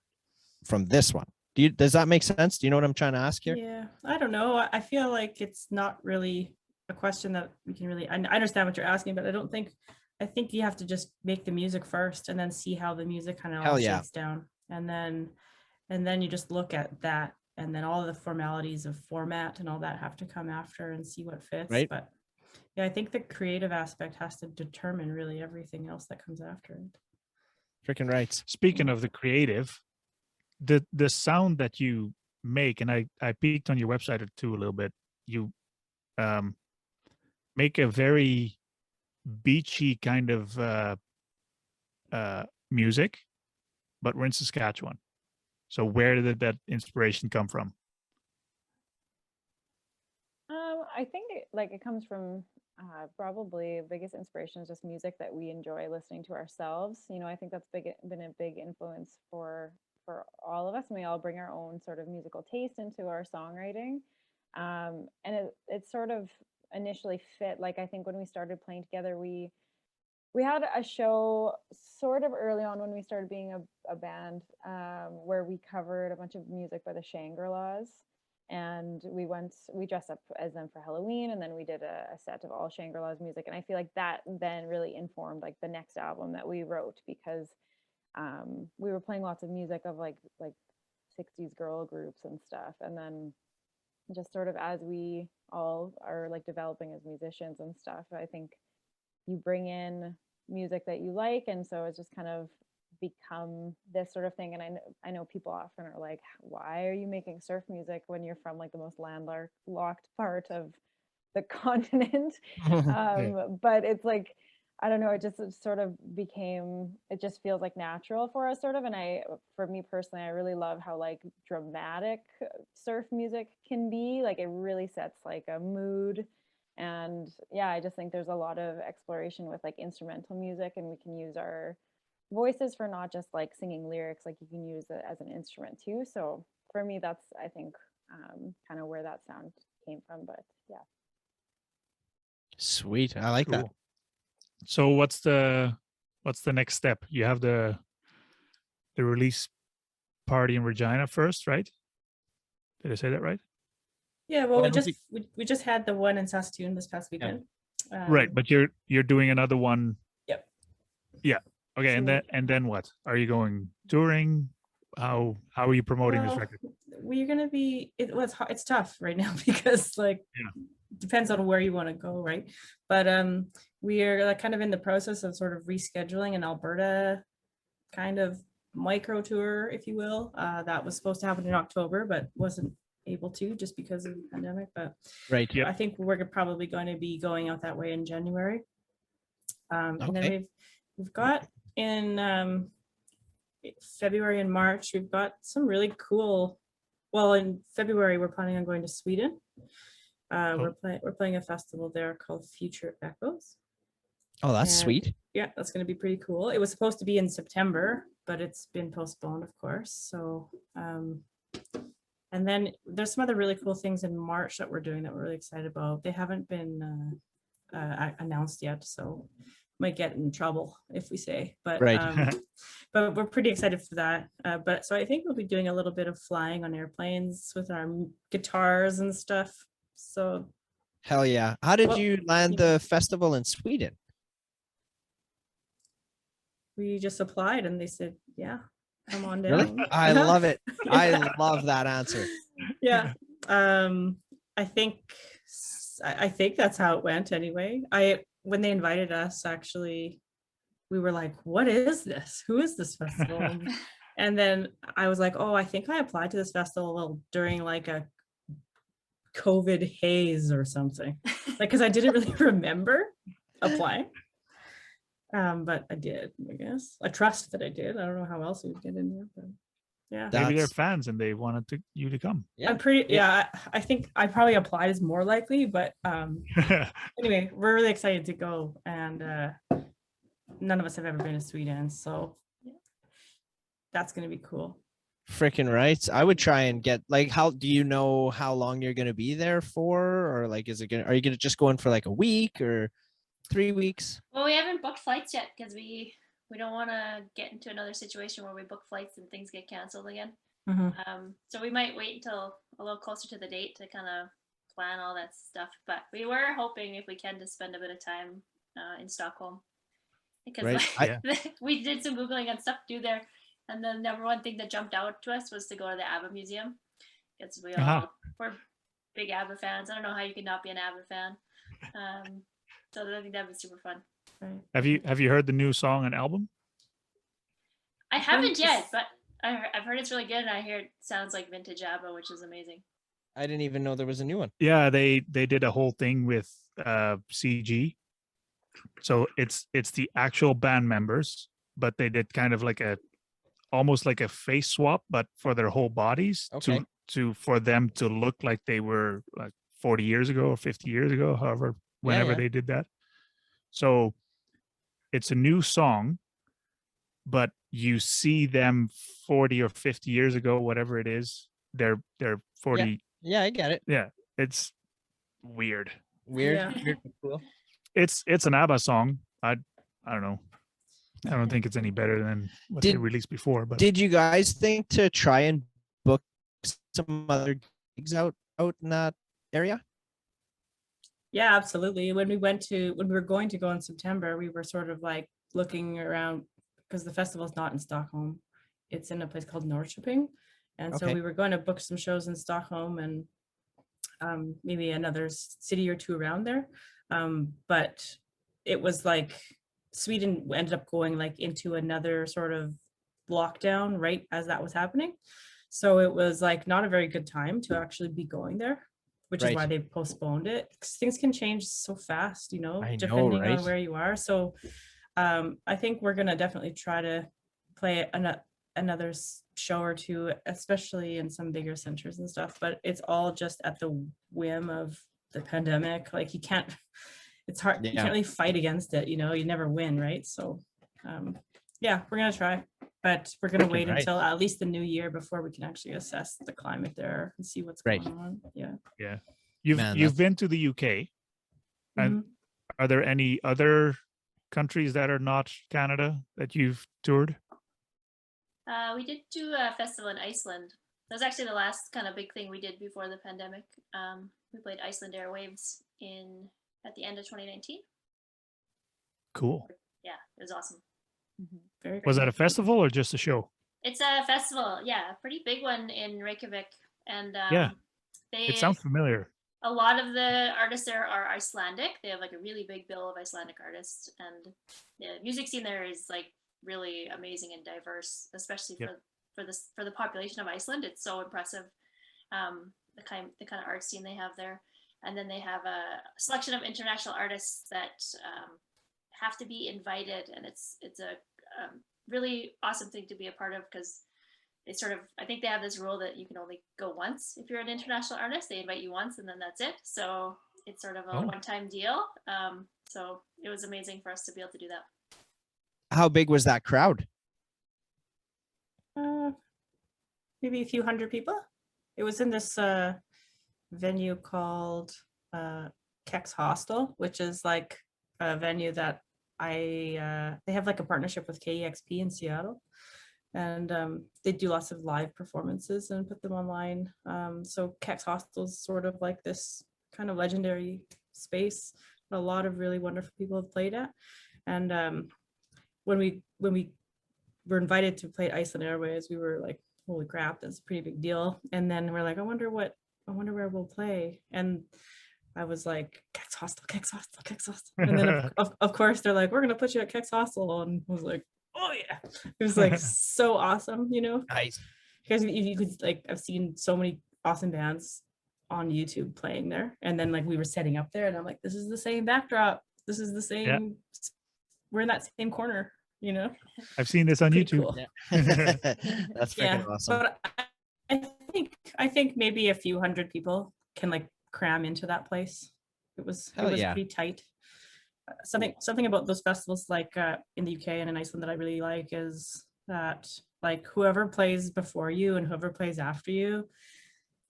E: from this one? Does that make sense? Do you know what I'm trying to ask here?
A: Yeah, I don't know. I feel like it's not really a question that we can really, I understand what you're asking, but I think you have to just make the music first and then see how the music kind of all
E: Hell yeah.
A: shakes down. And then you just look at that, and then all the formalities of format and all that have to come after and see what fits.
E: Right.
A: But yeah, I think the creative aspect has to determine really everything else that comes after it.
E: Freaking right.
D: Speaking of the creative, the sound that you make, and I peeked on your website too a little bit, you make a very beachy kind of music, but we're in Saskatchewan. So where did that inspiration come from?
C: I think it comes from Probably biggest inspiration is just music that we enjoy listening to ourselves. You know, I think that's been a big influence for all of us, and we all bring our own sort of musical taste into our songwriting. And it sort of initially fit. Like I think when we started playing together, we had a show sort of early on when we started being a band, where we covered a bunch of music by the Shangri-Las, and we dressed up as them for Halloween, and then we did a set of all Shangri-Las music, and I feel like that then really informed like the next album that we wrote, because we were playing lots of music of like 60s girl groups and stuff, and then just sort of as we all are like developing as musicians and stuff, I think you bring in music that you like, and so it's just kind of become this sort of thing. And I know people often are like, why are you making surf music when you're from like the most landlocked part of the continent? But it's like, I don't know, it sort of became, it just feels like natural for us sort of. And for me personally, I really love how like dramatic surf music can be. Like it really sets like a mood. And yeah, I just think there's a lot of exploration with like instrumental music, and we can use our voices for not just like singing lyrics, like you can use it as an instrument too. So for me, that's, I think, kind of where that sound came from. But yeah.
E: Sweet. I like that.
D: Cool. So what's the next step? You have the release party in Regina first, right? Did I say that right?
A: Yeah, well,
E: I
A: we
E: don't
A: just we just had the one in Saskatoon this past weekend.
D: Right, but you're doing another one.
A: Yep.
D: Yeah. Okay,
A: So-
D: and then what? Are you going touring? How are you promoting this
A: Well,
D: record?
A: we're gonna be. It's tough right now because like depends on where you want to go, right? But we are like kind of in the process of sort of rescheduling an Alberta kind of micro tour, if you will. That was supposed to happen in October, but wasn't able to just because of the pandemic. But
E: Right.
D: Yep.
A: I think we're probably going to be going out that way in January. And then
E: Okay.
A: we've got in February and March, we've got some really cool. Well, in February, we're planning on going to Sweden. We're playing a festival there called Future Echoes.
E: Oh, that's
A: And
E: sweet.
A: yeah, that's going to be pretty cool. It was supposed to be in September, but it's been postponed, of course. So, and then there's some other really cool things in March that we're doing that we're really excited about. They haven't been announced yet, so might get in trouble if we say. But
E: Right.
A: but we're pretty excited for that. But so I think we'll be doing a little bit of flying on airplanes with our guitars and stuff. So
E: Hell yeah. How did
A: Well,
E: you land the festival in Sweden?
A: we just applied and they said, yeah, come on
E: Really?
A: down.
E: I love it. I love that answer.
A: Yeah. I think that's how it went anyway. When they invited us, actually, we were like, what is this? Who is this festival? And then I was like, oh, I think I applied to this festival during like a COVID haze or something. Like, because I didn't really remember applying. But I did, I guess. I trust that I did. I don't know how else we would get in there, but yeah.
D: Maybe they're
E: That's-
D: fans and they wanted you to come.
E: Yeah.
A: I'm pretty, yeah, I think I probably applied is more likely, but anyway, we're really excited to go, and none of us have ever been to Sweden, so that's gonna be cool.
E: Freaking right. I would try and get like, how do you know how long you're going to be there for? Or like, are you going to just go in for like a week or 3 weeks?
B: Well, we haven't booked flights yet because we don't want to get into another situation where we book flights and things get canceled again. So we might wait until a little closer to the date to kind of plan all that stuff. But we were hoping, if we can, to spend a bit of time in Stockholm, because
E: Right.
B: we did some Googling and stuff to do there. And the number one thing that jumped out to us was to go to the ABBA Museum, because we're big ABBA fans. I don't know how you could not be an ABBA fan. So I think that'd be super fun.
A: Right.
D: Have you heard the new song and album?
B: I haven't yet, but I've heard it's really good, and I hear it sounds like vintage ABBA, which is amazing.
E: I didn't even know there was a new one.
D: Yeah, they did a whole thing with CG. So it's the actual band members, but they did kind of like almost like a face swap, but for their whole bodies,
E: Okay.
D: to for them to look like they were like 40 years ago or 50 years ago, however whenever
E: yeah.
D: they did that. So it's a new song, but you see them 40 or 50 years ago, whatever it is. They're 40.
E: Yeah, I get it.
D: Yeah, it's weird.
E: Weird,
A: Yeah.
E: weird, but cool.
D: It's an ABBA song. I don't know. I don't think it's any better than what they
E: Did-
D: released before. But
E: Did you guys think to try and book some other gigs out in that area?
A: Yeah, absolutely. When we were going to go in September, we were sort of like looking around because the festival's not in Stockholm. It's in a place called Norrköping. And so
E: Okay.
A: we were going to book some shows in Stockholm and maybe another city or two around there. But it was like Sweden ended up going like into another sort of lockdown right as that was happening. So it was like not a very good time to actually be going there, which is why
E: Right.
A: they postponed it. 'Cause things can change so fast,
E: I know,
A: depending
E: right?
A: on where you are. So I think we're gonna definitely try to play another show or two, especially in some bigger centers and stuff. But it's all just at the whim of the pandemic. Like you can't. It's hard. You
E: Yeah.
A: can't really fight against it. You never win, right? So yeah, we're gonna try, but we're gonna
E: Freaking
A: wait
E: right.
A: until at least the new year before we can actually assess the climate there and see what's
E: Right.
A: going on. Yeah.
D: yeah, you've
E: Man,
D: you've
E: that's-
D: been to the UK. And
A: Mhm.
D: are there any other countries that are not Canada that you've toured?
B: We did do a festival in Iceland. That was actually the last kind of big thing we did before the pandemic. We played Iceland Airwaves at the end of 2019.
D: Cool.
B: Yeah, it was awesome.
A: Very
D: Was
A: cool.
D: that a festival or just a show?
B: It's a festival, yeah, a pretty big one in Reykjavik, and
D: Yeah,
B: they
D: It sounds familiar.
B: a lot of the artists there are Icelandic. They have like a really big bill of Icelandic artists, and the music scene there is like really amazing and diverse, especially
D: Yep.
B: for the population of Iceland. It's so impressive, the kind of art scene they have there, and then they have a selection of international artists that have to be invited, and it's a really awesome thing to be a part of because they sort of, I think they have this rule that you can only go once if you're an international artist. They invite you once and then that's it. So it's sort of a
D: Oh.
B: one-time deal. So it was amazing for us to be able to do that.
E: How big was that crowd?
A: Maybe a few hundred people. It was in this venue called Kex Hostel, which is like a venue that they have like a partnership with KEXP in Seattle, and they do lots of live performances and put them online. So Kex Hostel is sort of like this kind of legendary space that a lot of really wonderful people have played at. And when we were invited to play at Iceland Airways, we were like, holy crap, that's a pretty big deal. And then we're like, I wonder where we'll play. And I was like, Kex Hostel, Kex Hostel, Kex Hostel. And then of course they're like, we're gonna put you at Kex Hostel. And I was like, oh yeah. It was like so awesome,
E: Nice.
A: because you could like, I've seen so many awesome bands on YouTube playing there. And then like we were setting up there and I'm like, this is the same backdrop. This is the same, we're in that same corner,
D: I've seen this on
A: Pretty
D: YouTube.
A: cool.
E: That's freaking awesome.
A: But I think maybe a few hundred people can like cram into that place. It was
E: Hell yeah.
A: pretty tight. Something about those festivals like in the UK and in Iceland that I really like is that like whoever plays before you and whoever plays after you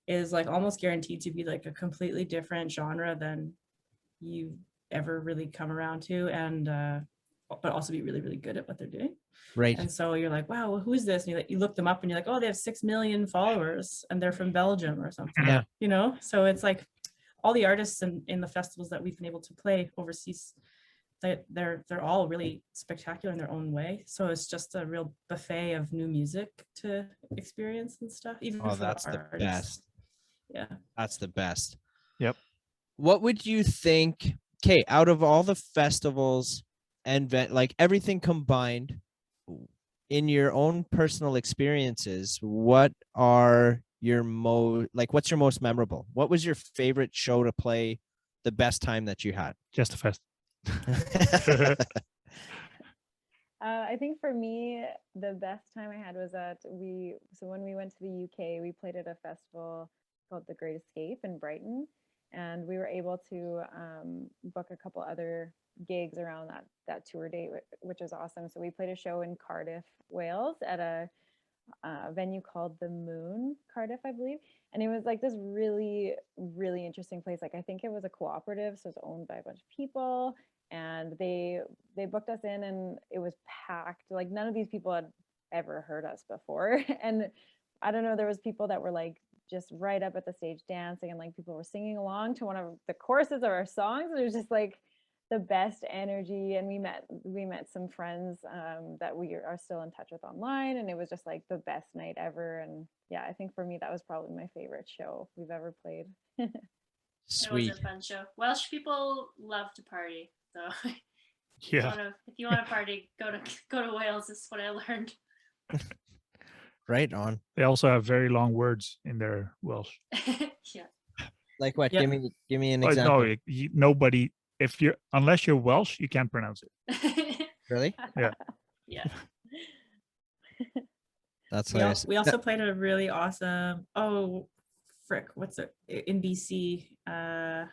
A: is like almost guaranteed to be like a completely different genre than you ever really come around to, and but also be really, really good at what they're doing.
E: Right.
A: And so you're like, wow, well, who is this? And you look them up and you're like, oh, they have 6 million followers and they're from Belgium or something.
E: Yeah.
A: So it's like all the artists in the festivals that we've been able to play overseas, they're all really spectacular in their own way. So it's just a real buffet of new music to experience and stuff. Even
E: Oh,
A: for
E: that's the
A: artists.
E: best.
A: Yeah.
E: That's the best.
D: Yep.
E: What would you think, okay, out of all the festivals and like everything combined, in your own personal experiences, what are your what's your most memorable? What was your favorite show to play, the best time that you had?
D: Just a fest.
C: I think for me, the best time I had was when we went to the UK, we played at a festival called The Great Escape in Brighton. and we were able to book a couple other gigs around that tour date, which is awesome. So we played a show in Cardiff, Wales, at a venue called The Moon, Cardiff, I believe. And it was like this really, really interesting place. Like, I think it was a cooperative, so it was owned by a bunch of people. And they booked us in, and it was packed. Like, none of these people had ever heard us before. And I don't know, there was people that were like just right up at the stage dancing, and like people were singing along to one of the choruses of our songs. It was just like the best energy. And we met some friends that we are still in touch with online, and it was just like the best night ever. And yeah, I think for me that was probably my favorite show we've ever played.
E: Sweet.
B: It was a fun show. Welsh people love to party, so
D: Yeah.
B: if you want to party, go to Wales. Is what I learned.
E: Right on.
D: They also have very long words in their Welsh.
B: Yeah.
E: Like what?
A: Yeah.
E: Give me an
D: Oh,
E: example.
D: no, nobody. Unless you're Welsh, you can't pronounce it.
E: Really?
B: Yeah.
E: That's hilarious.
A: We also played a really awesome, what's it, in BC,
B: We
C: the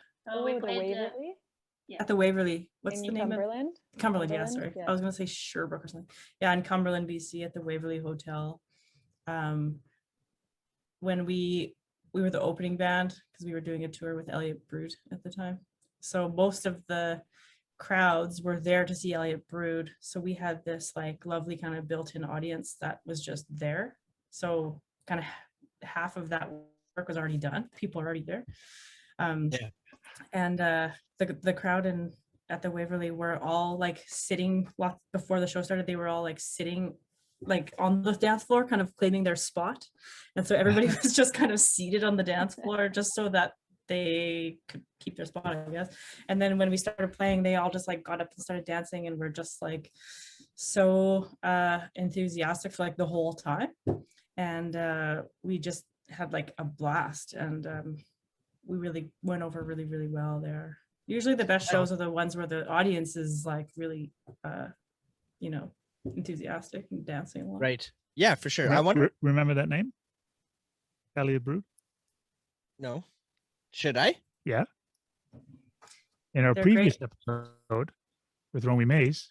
B: played
C: Waverly
A: at the Waverly. What's
C: in
A: the name
C: Cumberland.
A: of Cumberland? Yeah,
C: Cumberland,
A: sorry.
C: yeah.
A: I was gonna say Sherbrooke or something. Yeah, in Cumberland, BC, at the Waverly Hotel. When we were the opening band, because we were doing a tour with Elliott Brood at the time. So most of the crowds were there to see Elliott Brood. So we had this like lovely kind of built-in audience that was just there. So kind of half of that work was already done. People are already there. And the crowd at the Waverly were all like sitting before the show started. They were all like sitting like on the dance floor, kind of claiming their spot. And so everybody was just kind of seated on the dance floor just so that they could keep their spot, I guess. And then when we started playing, they all just like got up and started dancing, and were just like so enthusiastic for like the whole time. And we just had like a blast, and we really went over really, really well there. Usually the best shows are the ones where the audience is like really enthusiastic and dancing along.
E: Right. Yeah, for sure. I wonder.
D: Remember that name? Elliott Brood?
E: No. Should I?
D: Yeah. In our
A: They're
D: previous
A: great.
D: episode with Romy Mays,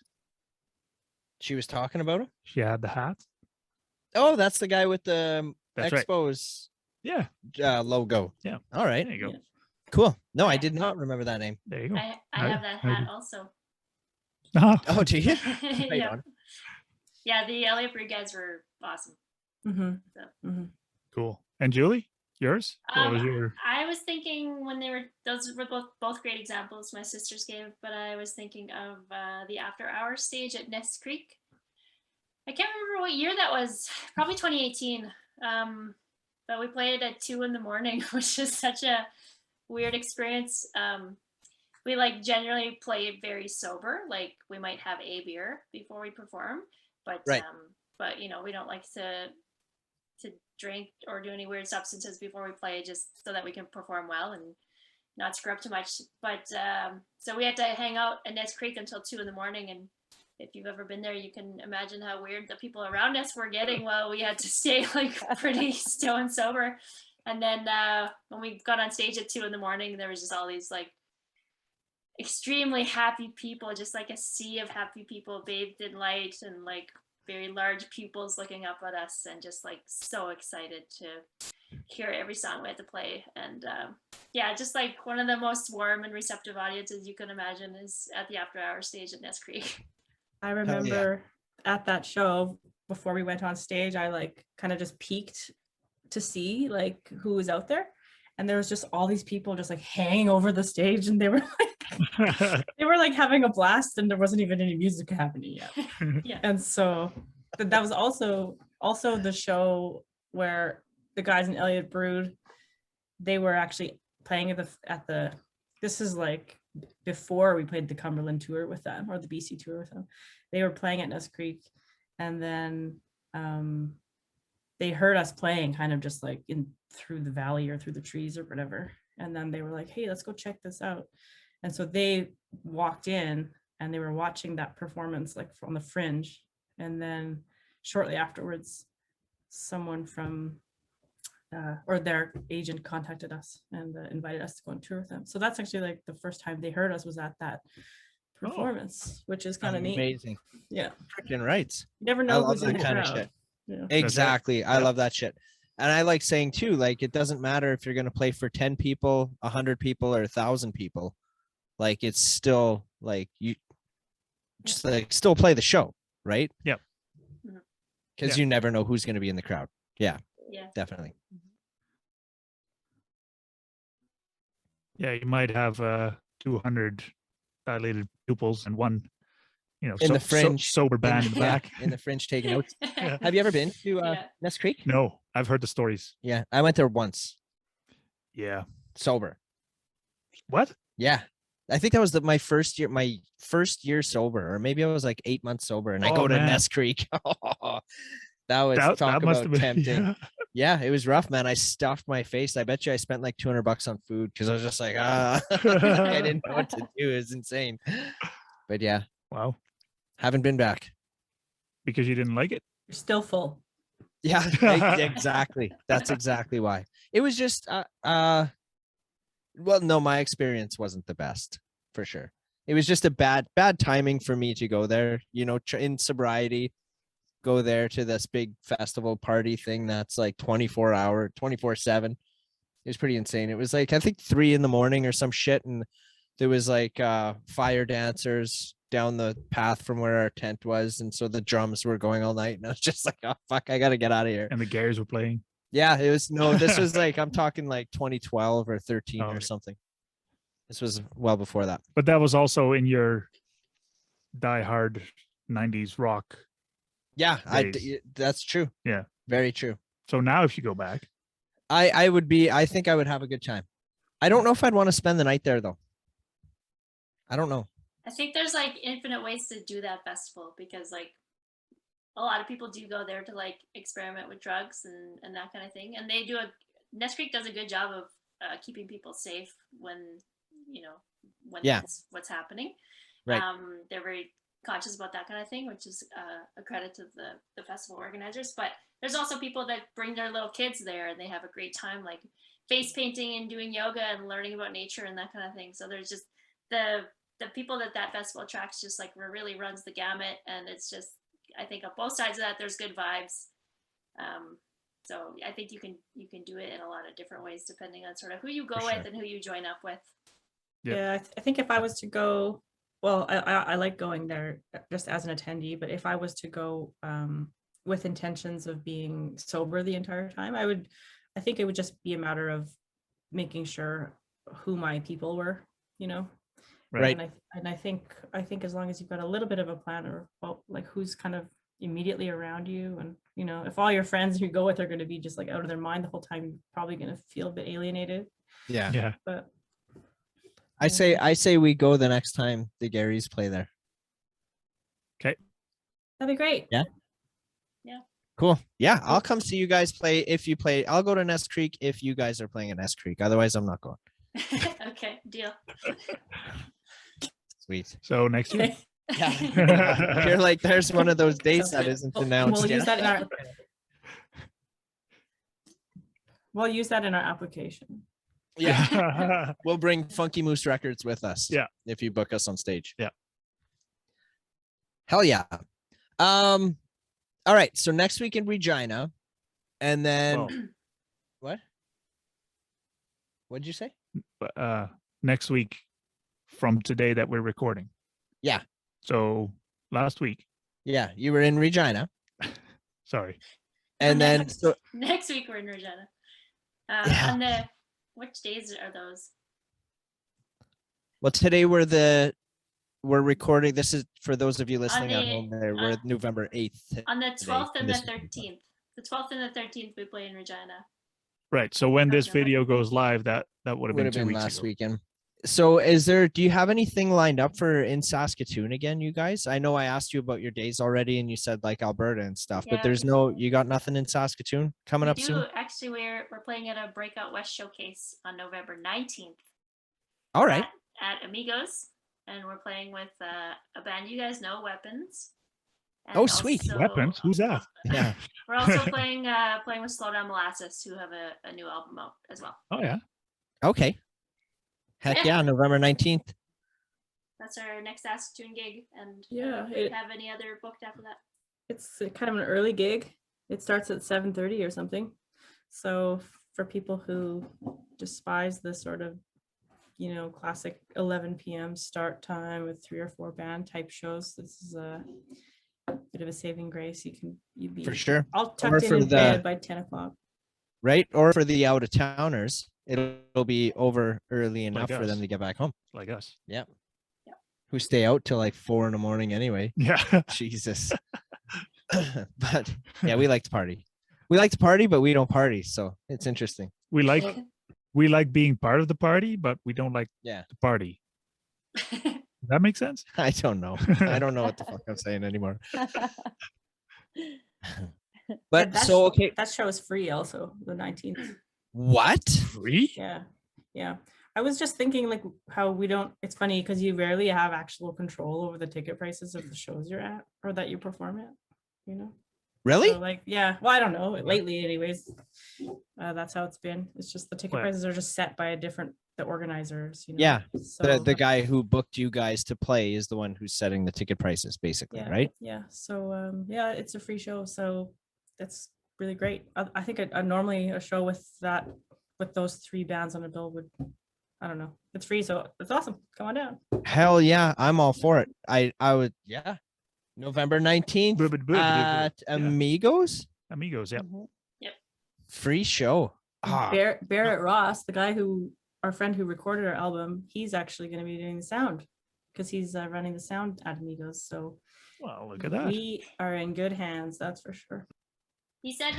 E: She was talking about him.
D: she had the hat.
E: Oh, that's the guy with the
D: That's right.
E: Expos
D: Yeah.
E: logo.
D: Yeah.
E: All right.
D: There you go.
A: Yeah.
E: Cool. No, I did not remember that name.
D: There you go.
B: I have that hat also.
D: Ah,
E: Oh, do you? Right
B: Yeah.
E: on.
B: Yeah, the Elliott Brood guys were awesome.
D: cool. And Julie, yours? What was your?
B: I was thinking when those were both great examples my sisters gave, but I was thinking of the After Hours stage at Ness Creek. I can't remember what year that was, probably 2018. But we played at 2 a.m, which is such a weird experience. We like generally play very sober, like we might have a beer before we perform, but
E: Right.
B: But we don't like to drink or do any weird substances before we play, just so that we can perform well and not screw up too much. But so we had to hang out at Ness Creek until 2 a.m, and if you've ever been there, you can imagine how weird the people around us were getting while we had to stay like pretty stone sober. And then when we got on stage at 2 a.m, there was just all these like extremely happy people, just like a sea of happy people bathed in light, and like very large pupils looking up at us, and just like so excited to hear every song we had to play. And yeah, just like one of the most warm and receptive audiences you can imagine is at the After Hours stage at Ness Creek.
A: I remember at that show, before we went on stage, I like kind of just peeked to see like who was out there, and there was just all these people just like hanging over the stage, and they were like having a blast, and there wasn't even any music happening yet.
B: Yeah.
A: And so that was also the show where the guys in Elliott Brood, they were actually playing at the this is like before we played the Cumberland tour with them, or the BC tour with them. They were playing at Ness Creek, and then they heard us playing kind of just like through the valley or through the trees or whatever. And then they were like, hey, let's go check this out. And so they walked in, and they were watching that performance like from the Fringe. And then shortly afterwards, someone from or their agent contacted us and invited us to go on tour with them. So that's actually like the first time they heard us was at that performance, which is kind of neat.
E: Amazing.
A: Yeah.
E: Freaking rights.
A: You never
E: I
A: know
E: love
A: who's in
E: that
A: the
E: kind of
A: crowd.
E: shit.
A: Yeah.
E: Exactly. I
D: Yep.
E: love that shit. And I like saying too, like, it doesn't matter if you're going to play for 10 people, 100 people, or 1,000 people. Like, it's still like you just like still play the show, right?
D: Yep.
E: Because
D: Yeah.
E: you never know who's going to be in the crowd. Yeah,
B: Yeah.
E: definitely.
D: Yeah, you might have 200 dilated pupils and one,
E: In the fringe.
D: sober band in the
E: Yeah,
D: back.
E: in the fringe taking notes.
D: Yeah.
E: Have you ever been to
B: Yeah.
E: Ness Creek?
D: No, I've heard the stories.
E: Yeah, I went there once,
D: Yeah.
E: sober.
D: What?
E: Yeah. I think that was my first year sober, or maybe I was like 8 months sober, and I
D: Oh,
E: go to
D: man.
E: Ness Creek. That was
D: That
E: talk
D: must
E: about
D: have been
E: tempting.
D: yeah.
E: Yeah, it was rough, man. I stuffed my face. I bet you I spent like $200 on food because I was just like, I didn't know what to do. It was insane. But yeah,
D: Wow.
E: haven't been back.
D: Because you didn't like it?
A: You're still full.
E: Yeah, exactly. That's exactly why. It was just well, no, my experience wasn't the best for sure. It was just a bad timing for me to go there, in sobriety, go there to this big festival party thing that's like 24/7. It was pretty insane. It was like, I think 3 a.m. or some shit. And there was like fire dancers down the path from where our tent was. And so the drums were going all night. And I was just like, oh, fuck, I got to get out of here.
D: And the Garrys were playing?
E: Yeah, it was, no, this was like, I'm talking like 2012 or 13 or
D: Okay.
E: something. This was well before that.
D: But that was also in your diehard 90s rock.
E: Yeah,
D: days.
E: that's true.
D: Yeah.
E: Very true.
D: So now if you go back,
E: I think I would have a good time. I don't know if I'd want to spend the night there though. I don't know.
B: I think there's like infinite ways to do that festival, because like a lot of people do go there to like experiment with drugs and that kind of thing. And Ness Creek does a good job of keeping people safe when
E: Yeah.
B: that's what's happening.
E: Right.
B: They're very conscious about that kind of thing, which is a credit to the festival organizers. But there's also people that bring their little kids there and they have a great time, like face painting and doing yoga and learning about nature and that kind of thing. So there's just the people that festival attracts, just like really runs the gamut. And it's just, I think on both sides of that, there's good vibes. So I think you can do it in a lot of different ways, depending on sort of who you go
D: For
B: with
D: sure.
B: and who you join up with.
D: Yeah.
A: Yeah, I think if I was to go, well, I like going there just as an attendee, but if I was to go with intentions of being sober the entire time, I think it would just be a matter of making sure who my people were,
E: Right.
A: And I think as long as you've got a little bit of a plan, or like who's kind of immediately around you, and if all your friends you go with are going to be just like out of their mind the whole time, you're probably going to feel a bit alienated.
E: Yeah.
D: Yeah.
A: But
E: I say we go the next time the Garrys play there.
A: that'd be great.
E: Yeah.
B: Yeah.
E: Cool. Yeah, I'll come see you guys play. If you play, I'll go to Ness Creek if you guys are playing at Ness Creek. Otherwise, I'm not going.
B: Okay, deal.
E: Sweet.
D: So next year.
E: Yeah. You're like, there's one of those dates that isn't announced
A: We'll
E: yet.
A: use that in our we'll use that in our application.
E: Yeah. We'll bring Funky Moose Records with us.
D: Yeah.
E: If you book us on stage.
D: Yeah.
E: Hell yeah. All right. So next week in Regina. And then
D: Well,
E: what? What'd you say?
D: next week from today that we're recording.
E: Yeah.
D: So last week.
E: Yeah, you were in Regina.
D: Sorry.
E: And then so
B: Next week we're in Regina.
E: Yeah.
B: On which days are those?
E: well, today we're recording. This is for those of you listening at
B: the-
E: home. We're November 8th.
B: On the 12th and the
E: this week.
B: 13th. The 12th and the 13th we play in Regina.
D: Right. So when this
B: November.
D: video goes live, that would have been 2 weeks
E: last
D: ago.
E: weekend. So do you have anything lined up for in Saskatoon again, you guys? I know I asked you about your days already and you said like Alberta and stuff, but
B: Yeah.
E: you got nothing in Saskatoon coming
B: We
E: up
B: do
E: soon?
B: actually. We're playing at a Breakout West showcase on November 19th.
E: All right.
B: At Amigos, and we're playing with a band you guys know, Weapons.
E: Oh, sweet.
D: Weapons? Who's that?
E: Yeah.
B: We're also playing with Slow Down Molasses, who have a new album out as well.
D: Oh yeah.
E: Okay. Heck yeah, November 19th.
B: That's our next Saskatoon gig, and
A: Yeah,
B: do we have any other booked after that?
A: It's kind of an early gig. It starts at 7:30 or something. So for people who despise the sort of, classic 11 p.m. start time with 3 or 4 band type shows, this is a bit of a saving grace. You'd be
E: For sure.
A: all tucked in bed by 10 o'clock.
E: Right? Or for the out of towners, it'll be over early enough for
D: us.
E: them to get back home.
D: Like us.
E: Yeah. Who stay out till like 4 a.m. anyway.
D: Yeah.
E: Jesus. But yeah, we like to party. We like to party, but we don't party. So it's interesting.
D: We like being part of the party, but we don't like the party. Does that make sense?
E: I don't know. I don't know what the fuck I'm saying anymore. But so okay.
A: That show is free also, the 19th.
E: What?
D: Free?
A: Yeah. I was just thinking like how it's funny because you rarely have actual control over the ticket prices of the shows you're at or that you perform at,
E: Really?
A: So well, I don't know. Lately anyways, that's how it's been. It's just the ticket prices are just set by the organizers,
E: Yeah.
A: So
E: the guy who booked you guys to play is the one who's setting the ticket prices, basically, right?
A: Yeah. So it's a free show. So that's really great. I think normally a show with those 3 bands on a bill would, I don't know. It's free, so it's awesome. Come on down.
E: Hell yeah, I'm all for it. I would, yeah. November 19th at Amigos.
D: Amigos, yeah.
B: Yep.
E: Free show.
A: Barrett Ross, the guy our friend who recorded our album, he's actually going to be doing the sound because he's running the sound at Amigos. So,
D: well, look at that.
A: We are in good hands, that's for sure.
B: He said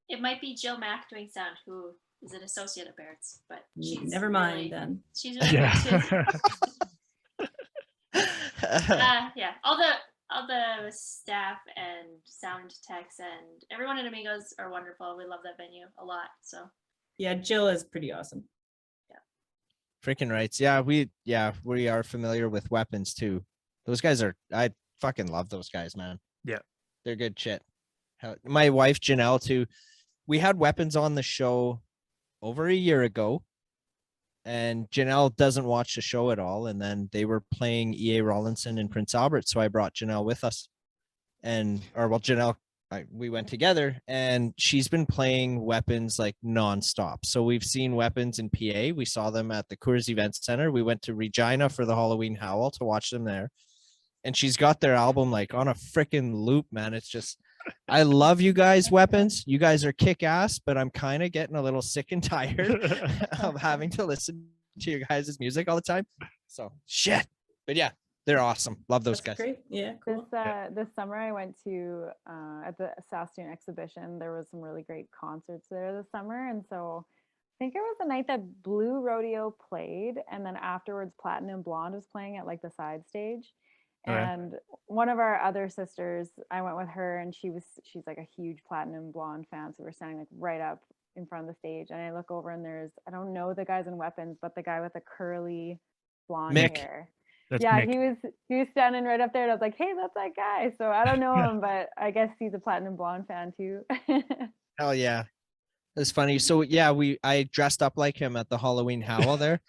B: it might be Jill Mack doing sound, who is an associate of Barrett's, but
A: never mind then.
B: She's really good. Yeah. All the staff and sound techs and everyone at Amigos are wonderful. We love that venue a lot. So
A: yeah, Jill is pretty awesome.
B: Yeah.
E: Freaking rights. Yeah, we are familiar with Weapons too. Those guys I fucking love those guys, man.
D: Yeah.
E: They're good shit. My wife Janelle too. We had Weapons on the show over a year ago, and Janelle doesn't watch the show at all. And then they were playing E.A. Rawlinson in Prince Albert, so I brought Janelle with us, Janelle, we went together, and she's been playing Weapons like nonstop. So we've seen Weapons in PA. We saw them at the Coors Event Center. We went to Regina for the Halloween Howl to watch them there, and she's got their album like on a freaking loop, man. It's just, I love you guys, Weapons. You guys are kick ass, but I'm kind of getting a little sick and tired of having to listen to your guys' music all the time. So shit. But yeah, they're awesome. Love those guys.
A: Great. Yeah, cool.
C: This summer I went to at the Saskatoon exhibition. There was some really great concerts there this summer, and so I think it was the night that Blue Rodeo played, and then afterwards Platinum Blonde was playing at like the side stage. And one of our other sisters, I went with her, and she's like a huge Platinum Blonde fan. So we're standing like right up in front of the stage, and I look over and I don't know the guys in Weapons, but the guy with the curly blonde hair.
D: That's
C: yeah,
D: Mick.
C: he was standing right up there, and I was like, hey, that's that guy. So I don't know him, but I guess he's a Platinum Blonde fan too.
E: Hell yeah. That's funny. So yeah, I dressed up like him at the Halloween Howl there.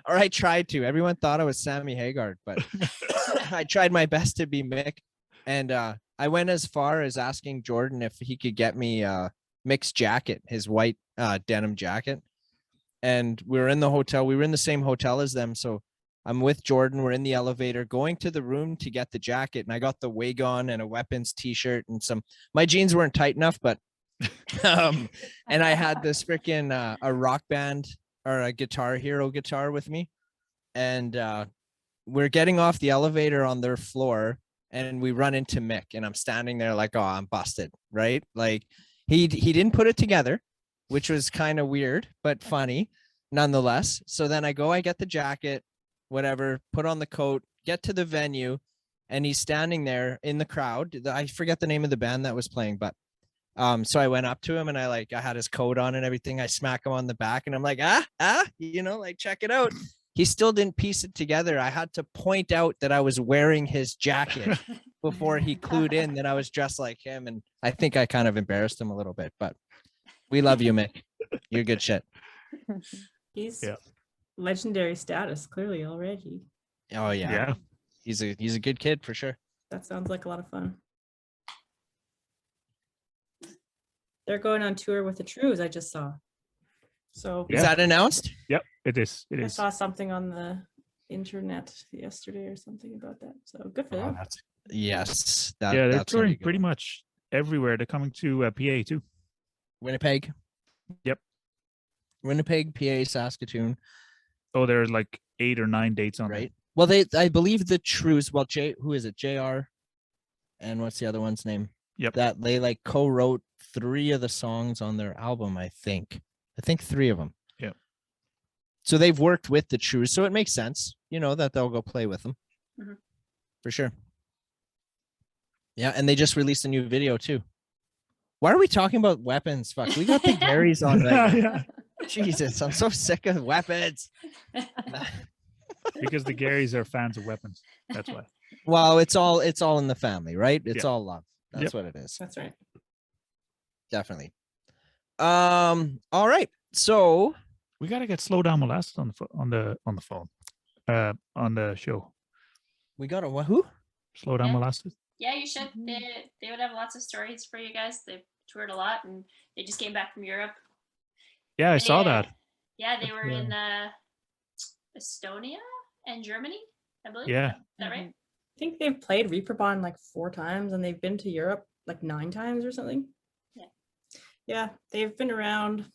E: Or I tried to. Everyone thought I was Sammy Hagar, but I tried my best to be Mick. And I went as far as asking Jordan if he could get me Mick's jacket, his white denim jacket. And we were in the hotel. We were in the same hotel as them. So I'm with Jordan. We're in the elevator going to the room to get the jacket. And I got the wig on and a Weapons t-shirt and my jeans weren't tight enough, but and I had this freaking a Rock Band or a Guitar Hero guitar with me, and we're getting off the elevator on their floor, and we run into Mick, and I'm standing there like, oh, I'm busted, right? Like he didn't put it together, which was kind of weird but funny nonetheless. So then I get the jacket, whatever, put on the coat, get to the venue, and he's standing there in the crowd. I forget the name of the band that was playing, but so I went up to him, and I had his coat on and everything. I smack him on the back, and I'm like, like, check it out. he still didn't piece it together. I had to point out that I was wearing his jacket before he clued in that I was dressed like him. And I think I kind of embarrassed him a little bit, but we love you, Mick. You're good shit.
A: He's
D: Yeah.
A: legendary status clearly already.
E: Oh yeah.
D: Yeah.
E: He's a good kid for sure.
A: That sounds like a lot of fun. They're going on tour with the Trues, I just saw. So
E: Is that announced?
D: Yep, it is. It
A: I
D: is.
A: saw something on the internet yesterday or something about that. So good for
E: Oh,
A: them.
E: yes.
D: Yeah, they're
E: that's gonna be
D: touring
E: a good
D: pretty
E: one.
D: much everywhere. They're coming to PA too.
E: Winnipeg.
D: Yep.
E: Winnipeg, PA, Saskatoon.
D: Oh, there's like 8 or 9 dates on
E: Right. Well, I believe the Trues. Well, who is it? JR. And what's the other one's name?
D: Yep.
E: That they like co-wrote 3 of the songs on their album. I think 3 of them.
D: Yep.
E: So they've worked with the Trues, so it makes sense, that they'll go play with them.
B: Mhm.
E: For sure. Yeah, and they just released a new video too. Why are we talking about weapons? Fuck, we got the Garrys on right now.
D: Yeah,
E: Jesus, I'm so sick of weapons.
D: because the Garrys are fans of weapons. That's why.
E: Well, it's all in the family, right? It's
D: Yeah.
E: all love. That's
D: Yep.
E: what it is.
A: That's right.
E: Definitely. All right. So
D: We gotta get Slow Down Molasses on the phone, on the show.
E: we got a who?
D: Slow Down
B: Yeah.
D: Molasses.
B: Yeah, you should. They would have lots of stories for you guys. They've toured a lot, and they just came back from Europe.
D: Yeah, I saw
B: They,
D: that.
B: Yeah, they were
D: Yeah.
B: in Estonia and Germany, I believe.
D: Yeah.
B: Is that right?
A: I think they've played Reeperbahn like 4 times and they've been to Europe like 9 times or something.
B: Yeah.
A: Yeah, they've been around.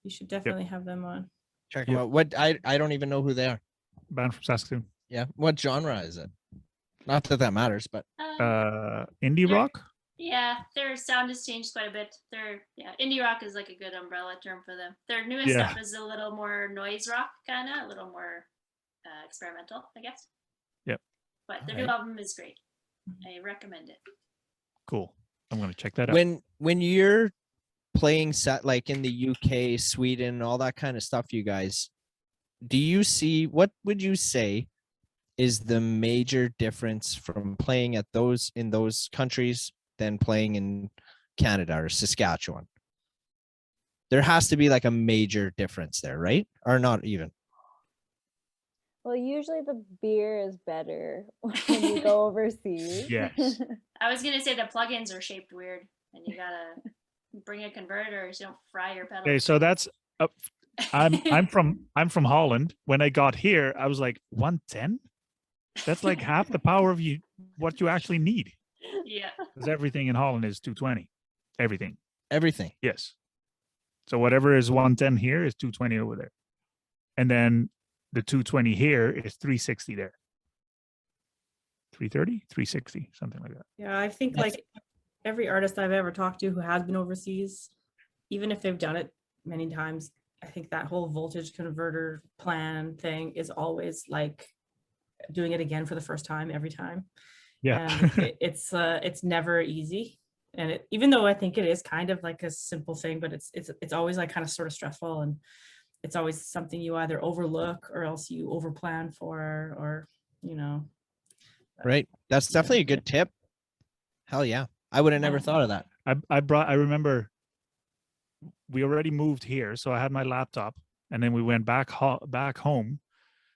A: You should definitely have them on.
E: Check them out. What I don't even know who they are.
D: Band from Saskatoon.
E: Yeah. What genre is it? Not that that matters, but
D: Indie
B: They're-
D: rock.
B: Yeah, their sound has changed quite a bit. Indie rock is like a good umbrella term for them. Their newest
D: Yeah.
B: stuff is a little more noise rock, kind of, a little more experimental, I guess.
D: Yep.
B: But their
E: Alright.
B: new album is great. I recommend it.
D: Cool. I'm gonna check that out.
E: when you're playing set like in the UK, Sweden, all that kind of stuff, you guys, what would you say is the major difference from playing at in those countries than playing in Canada or Saskatchewan? There has to be like a major difference there, right? Or not even?
C: Well, usually the beer is better when you go overseas.
D: Yes.
B: I was gonna say the plugins are shaped weird, and you gotta bring a converter so you don't fry your pedals.
D: Okay, so that's I'm from Holland. When I got here, I was like 110. That's like half the power of what you actually need.
B: Yeah.
D: Because everything in Holland is 220. Everything.
E: Everything.
D: Yes. So whatever is 110 here is 220 over there. And then the 220 here is 360 there. 330, 360, something like that.
A: Yeah, I think
E: That's-
A: like every artist I've ever talked to who has been overseas, even if they've done it many times, I think that whole voltage converter plan thing is always like doing it again for the first time every time.
D: Yeah.
A: And it's never easy. And even though I think it is kind of like a simple thing, but it's always like kind of sort of stressful, and it's always something you either overlook or else you overplan for, or
E: Right. That's
A: Yeah.
E: definitely a good tip. Hell yeah. I would have never thought of that.
D: I remember we already moved here, so I had my laptop, and then we went back home.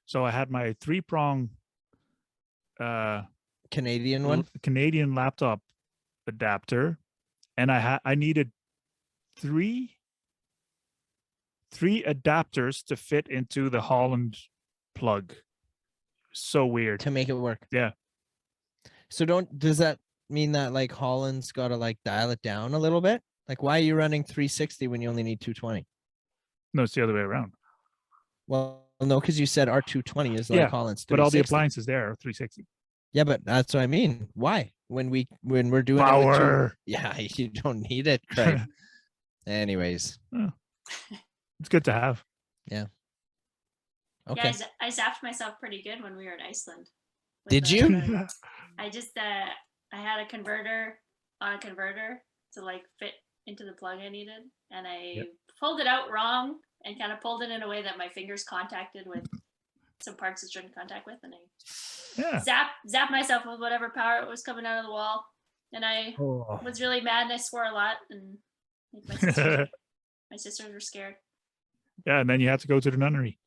D: So I had my 3-prong
E: Canadian one.
D: Canadian laptop adapter, and I needed three adapters to fit into the Holland plug. So weird.
E: To make it work.
D: Yeah.
E: So does that mean that like Holland's got to like dial it down a little bit? Like, why are you running 360 when you only need 220?
D: No, it's the other way around.
E: Well, no, because you said our 220 is like
D: Yeah,
E: Holland's 360.
D: But all the appliances there are 360.
E: Yeah, but that's what I mean. Why? When we're doing it with
D: Power.
E: yeah, you don't need it, Craig. Anyways,
D: It's good to have.
E: okay.
B: Yeah, I zapped myself pretty good when we were in Iceland. with
E: Did
B: the-
E: you?
B: I just I had a converter on a converter to like fit into the plug I needed, and I pulled it out wrong and kind of pulled it in a way that my fingers contacted with some parts it shouldn't contact with, and I zapped myself with whatever power was coming out of the wall, and I was really mad and I swore a lot, and I think my sisters were scared.
D: Yeah, and then you have to go to the nunnery.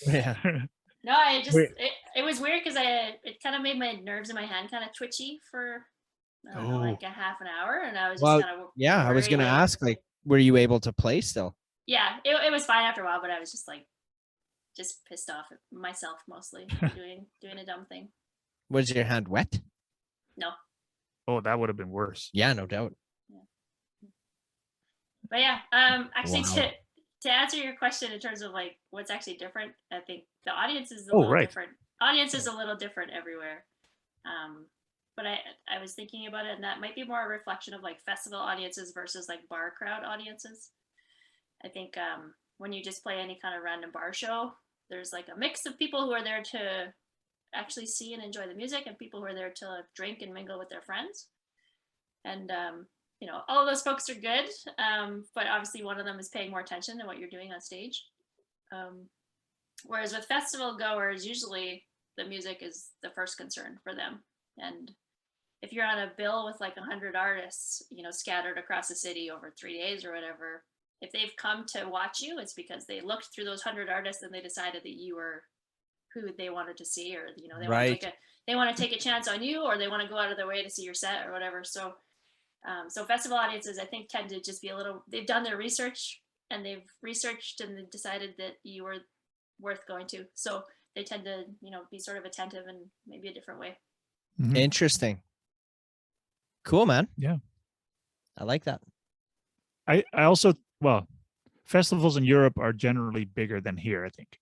E: Yeah.
B: No, I just it was weird because it kind of made my nerves in my hand kind of twitchy for I don't know, like a half an hour, and I was just kind of
E: yeah. I was gonna ask, like, were you able to play still?
B: Yeah, it was fine after a while, but I was just like pissed off at myself mostly doing a dumb thing.
E: Was your hand wet?
B: No.
D: Oh, that would have been worse.
E: Yeah, no doubt.
B: Yeah. But yeah, actually to answer your question in terms of like what's actually different, I think the audience is a little different. Audience is a little different everywhere. But I was thinking about it, and that might be more a reflection of like festival audiences versus like bar crowd audiences. I think when you just play any kind of random bar show, there's like a mix of people who are there to actually see and enjoy the music, and people who are there to drink and mingle with their friends. And you know, all of those folks are good, but obviously one of them is paying more attention to what you're doing on stage. Whereas with festival goers, usually the music is the first concern for them. And if you're on a bill with like 100 artists, you know, scattered across the city over 3 days or whatever, if they've come to watch you, it's because they looked through those 100 artists and they decided that you were who they wanted to see, or you know, they want to take a chance on you, or they want to go out of their way to see your set or whatever. So so festival audiences, I think, tend to just be a little, they've done their research and they've researched and they've decided that you were worth going to. So they tend to, you know, be sort of attentive in maybe a different way.
D: Mm-hmm.
E: Interesting. Cool, man.
D: Yeah.
E: I like that.
D: I also, well, festivals in Europe are generally bigger than here, I think.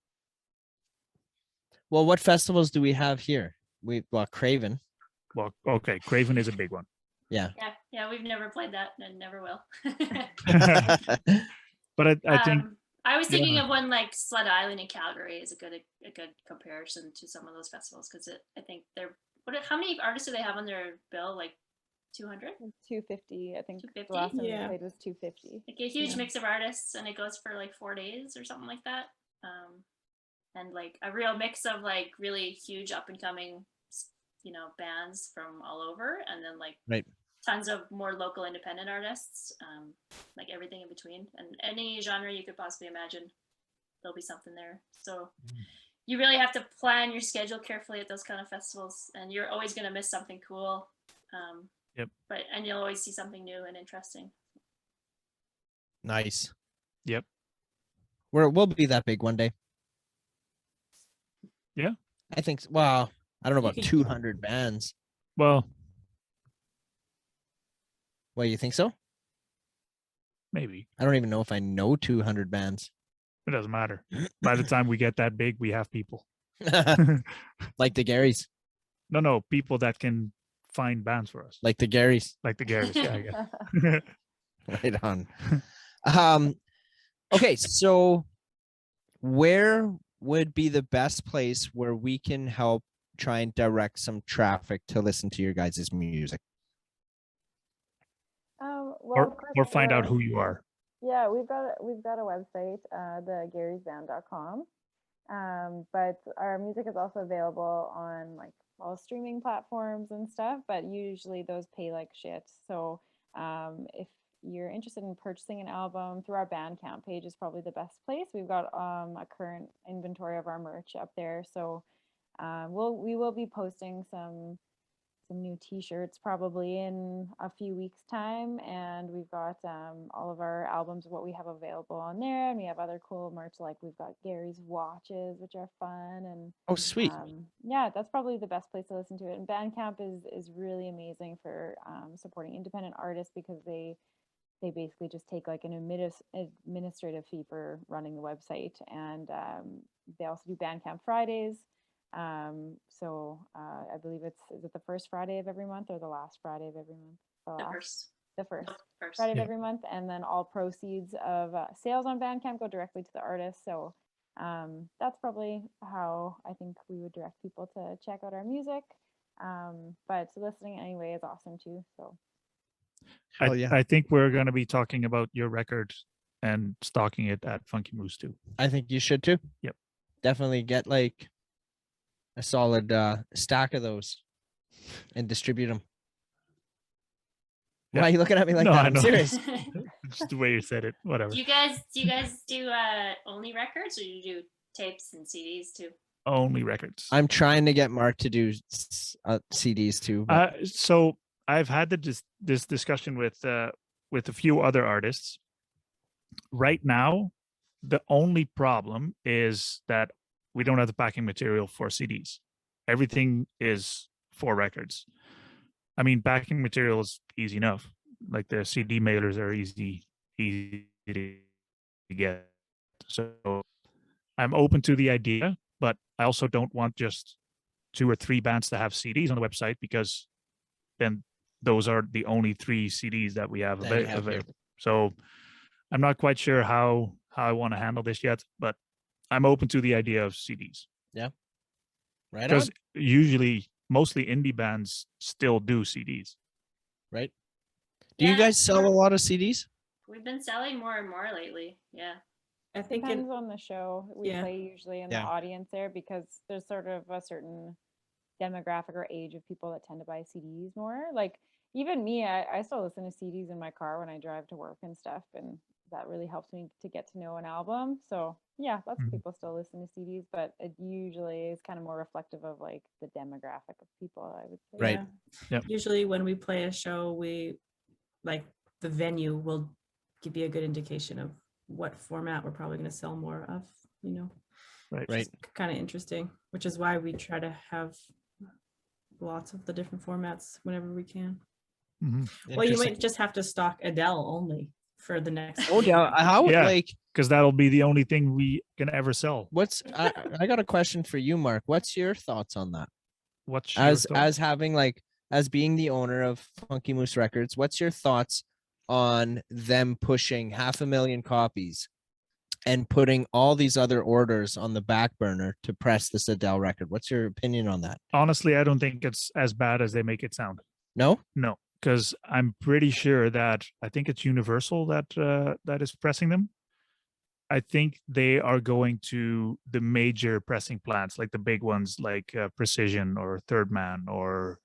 E: Well, what festivals do we have here? Craven.
D: Well, okay, Craven is a big one.
E: Yeah.
B: Yeah, we've never played that and never will.
D: But I think
B: I was thinking of one like Sled Island in Calgary is a good comparison to some of those festivals, because I think they're how many artists do they have on their bill? Like 200?
C: 250, I think.
B: 250?
C: The last time
A: Yeah.
C: we played was 250.
B: Like a huge mix of artists, and it goes for like 4 days or something like that. And like a real mix of like really huge up and coming, you know, bands from all over, and then like tons of more local independent artists, like everything in between, and any genre you could possibly imagine, there'll be something there. So you really have to plan your schedule carefully at those kind of festivals, and you're always going to miss something cool. And you'll always see something new and interesting.
E: Nice.
D: Yep.
E: We'll be that big one day.
D: Yeah.
E: I think. Well, I don't know about 200 bands.
D: Well,
E: you think so?
D: Maybe.
E: I don't even know if I know 200 bands.
D: It doesn't matter. By the time we get that big, we have people.
E: Like the Garrys.
D: No, people that can find bands for us.
E: Like the Garrys.
D: Like the Garrys. Yeah.
E: Right on. Okay, so where would be the best place where we can help try and direct some traffic to listen to your guys' music?
C: Well,
D: or find out who you are.
C: Yeah, we've got a website, the garrysband.com. But our music is also available on like all streaming platforms and stuff, but usually those pay like shit. So if you're interested in purchasing an album through our Bandcamp page is probably the best place. We've got a current inventory of our merch up there. So we will be posting some new t-shirts probably in a few weeks time, and we've got all of our albums, what we have available on there, and we have other cool merch, like we've got Garry's watches, which are fun, and
E: oh sweet.
C: Yeah, that's probably the best place to listen to it. And Bandcamp is really amazing for supporting independent artists, because they basically just take like an administrative fee for running the website, and they also do Bandcamp Fridays. So I believe is it the first Friday of every month or the last Friday of every month? The first Friday of every month, and then all proceeds of sales on Bandcamp go directly to the artist. So that's probably how I think we would direct people to check out our music. But listening anyway is awesome too. So
E: Hell yeah.
D: I think we're going to be talking about your record and stocking it at Funky Moose too.
E: I think you should too.
D: Yep.
E: Definitely get like a solid stack of those and distribute them. Why
D: Yeah.
E: are you looking at me like
D: No,
E: that?
D: I
E: I'm
D: know.
E: serious.
D: Just the way you said it. Whatever.
B: Do you guys do only records, or do you do tapes and CDs too?
D: Only records.
E: I'm trying to get Mark to do CDs too. But
D: So I've had this discussion with a few other artists. Right now, the only problem is that we don't have the packing material for CDs. Everything is for records. I mean, packing material is easy enough. Like the CD mailers are easy to get. So I'm open to the idea, but I also don't want just 2 or 3 bands to have CDs on the website, because then those are the only 3 CDs that we have
E: That you have here.
D: available. So I'm not quite sure how I want to handle this yet, but I'm open to the idea of CDs.
E: right on.
D: Because usually mostly indie bands still do CDs.
E: Right. Do you guys sell a lot of CDs?
B: We've been selling more and more lately. Yeah.
A: I think
C: Depends on the show. We
A: Yeah.
C: play usually in the
E: Yeah.
C: audience there because there's sort of a certain demographic or age of people that tend to buy CDs more. Like even me, I still listen to CDs in my car when I drive to work and stuff, and that really helps me to get to know an album. So yeah, lots of
D: Mhm.
C: people still listen to CDs, but it usually is kind of more reflective of like the demographic of people, I would say.
E: Right.
D: Yep.
A: Usually when we play a show, we like the venue will give you a good indication of what format we're probably going to sell more of, you know.
D: Right.
E: Right.
A: Kind of interesting, which is why we try to have lots of the different formats whenever we can.
D: Mhm.
A: Well, you
E: Interesting.
A: might just have to stock Adele only for the next.
E: Oh yeah. How
D: Yeah.
E: like
D: Because that'll be the only thing we can ever sell.
E: what's I got a question for you, Mark. What's your thoughts on that?
D: What's your
E: As
D: thought?
E: having like as being the owner of Funky Moose Records, what's your thoughts on them pushing 500,000 copies and putting all these other orders on the back burner to press this Adele record? What's your opinion on that?
D: Honestly, I don't think it's as bad as they make it sound.
E: No?
D: No, because I'm pretty sure that I think it's Universal that is pressing them. I think they are going to the major pressing plants, like the big ones, like Precision or Third Man or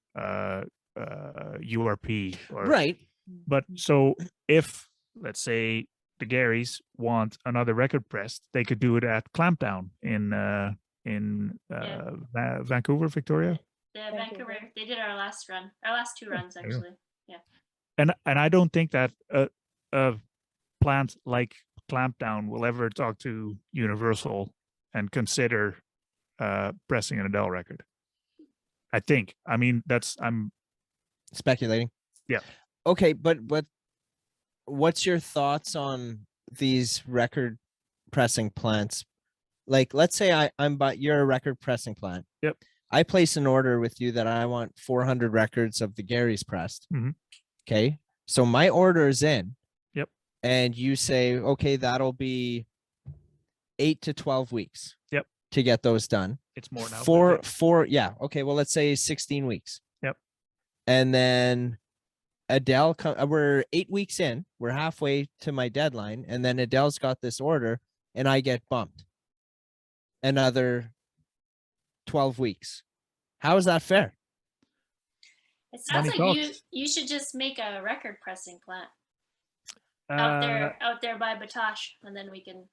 D: URP. Or,
E: Right.
D: But so if, let's say, the Garrys want another record pressed, they could do it at Clampdown in Vancouver, Victoria.
B: The
C: Vancouver.
B: Vancouver, they did our last 2 runs
D: there you go.
B: actually.
D: And I don't think that a plant like Clampdown will ever talk to Universal and consider pressing an Adele record. I think. I mean, I'm
E: Speculating.
D: Yeah.
E: Okay, but what's your thoughts on these record pressing plants? Like, let's say you're a record pressing plant.
D: Yep.
E: I place an order with you that I want 400 records of the Garrys pressed.
D: Mhm.
E: Okay. So my order is in.
D: Yep.
E: And you say, okay, that'll be 8 to 12 weeks.
D: Yep.
E: To get those done.
D: It's more now. but
E: Four. Yeah. Okay. Well, let's say 16 weeks.
D: Yep.
E: And then Adele, we're 8 weeks in. We're halfway to my deadline. And then Adele's got this order and I get bumped another 12 weeks. How is that fair?
B: It sounds
D: Money
B: like
D: talks.
B: you should just make a record pressing plant
D: yeah.
B: out there by Batosh, and then we can.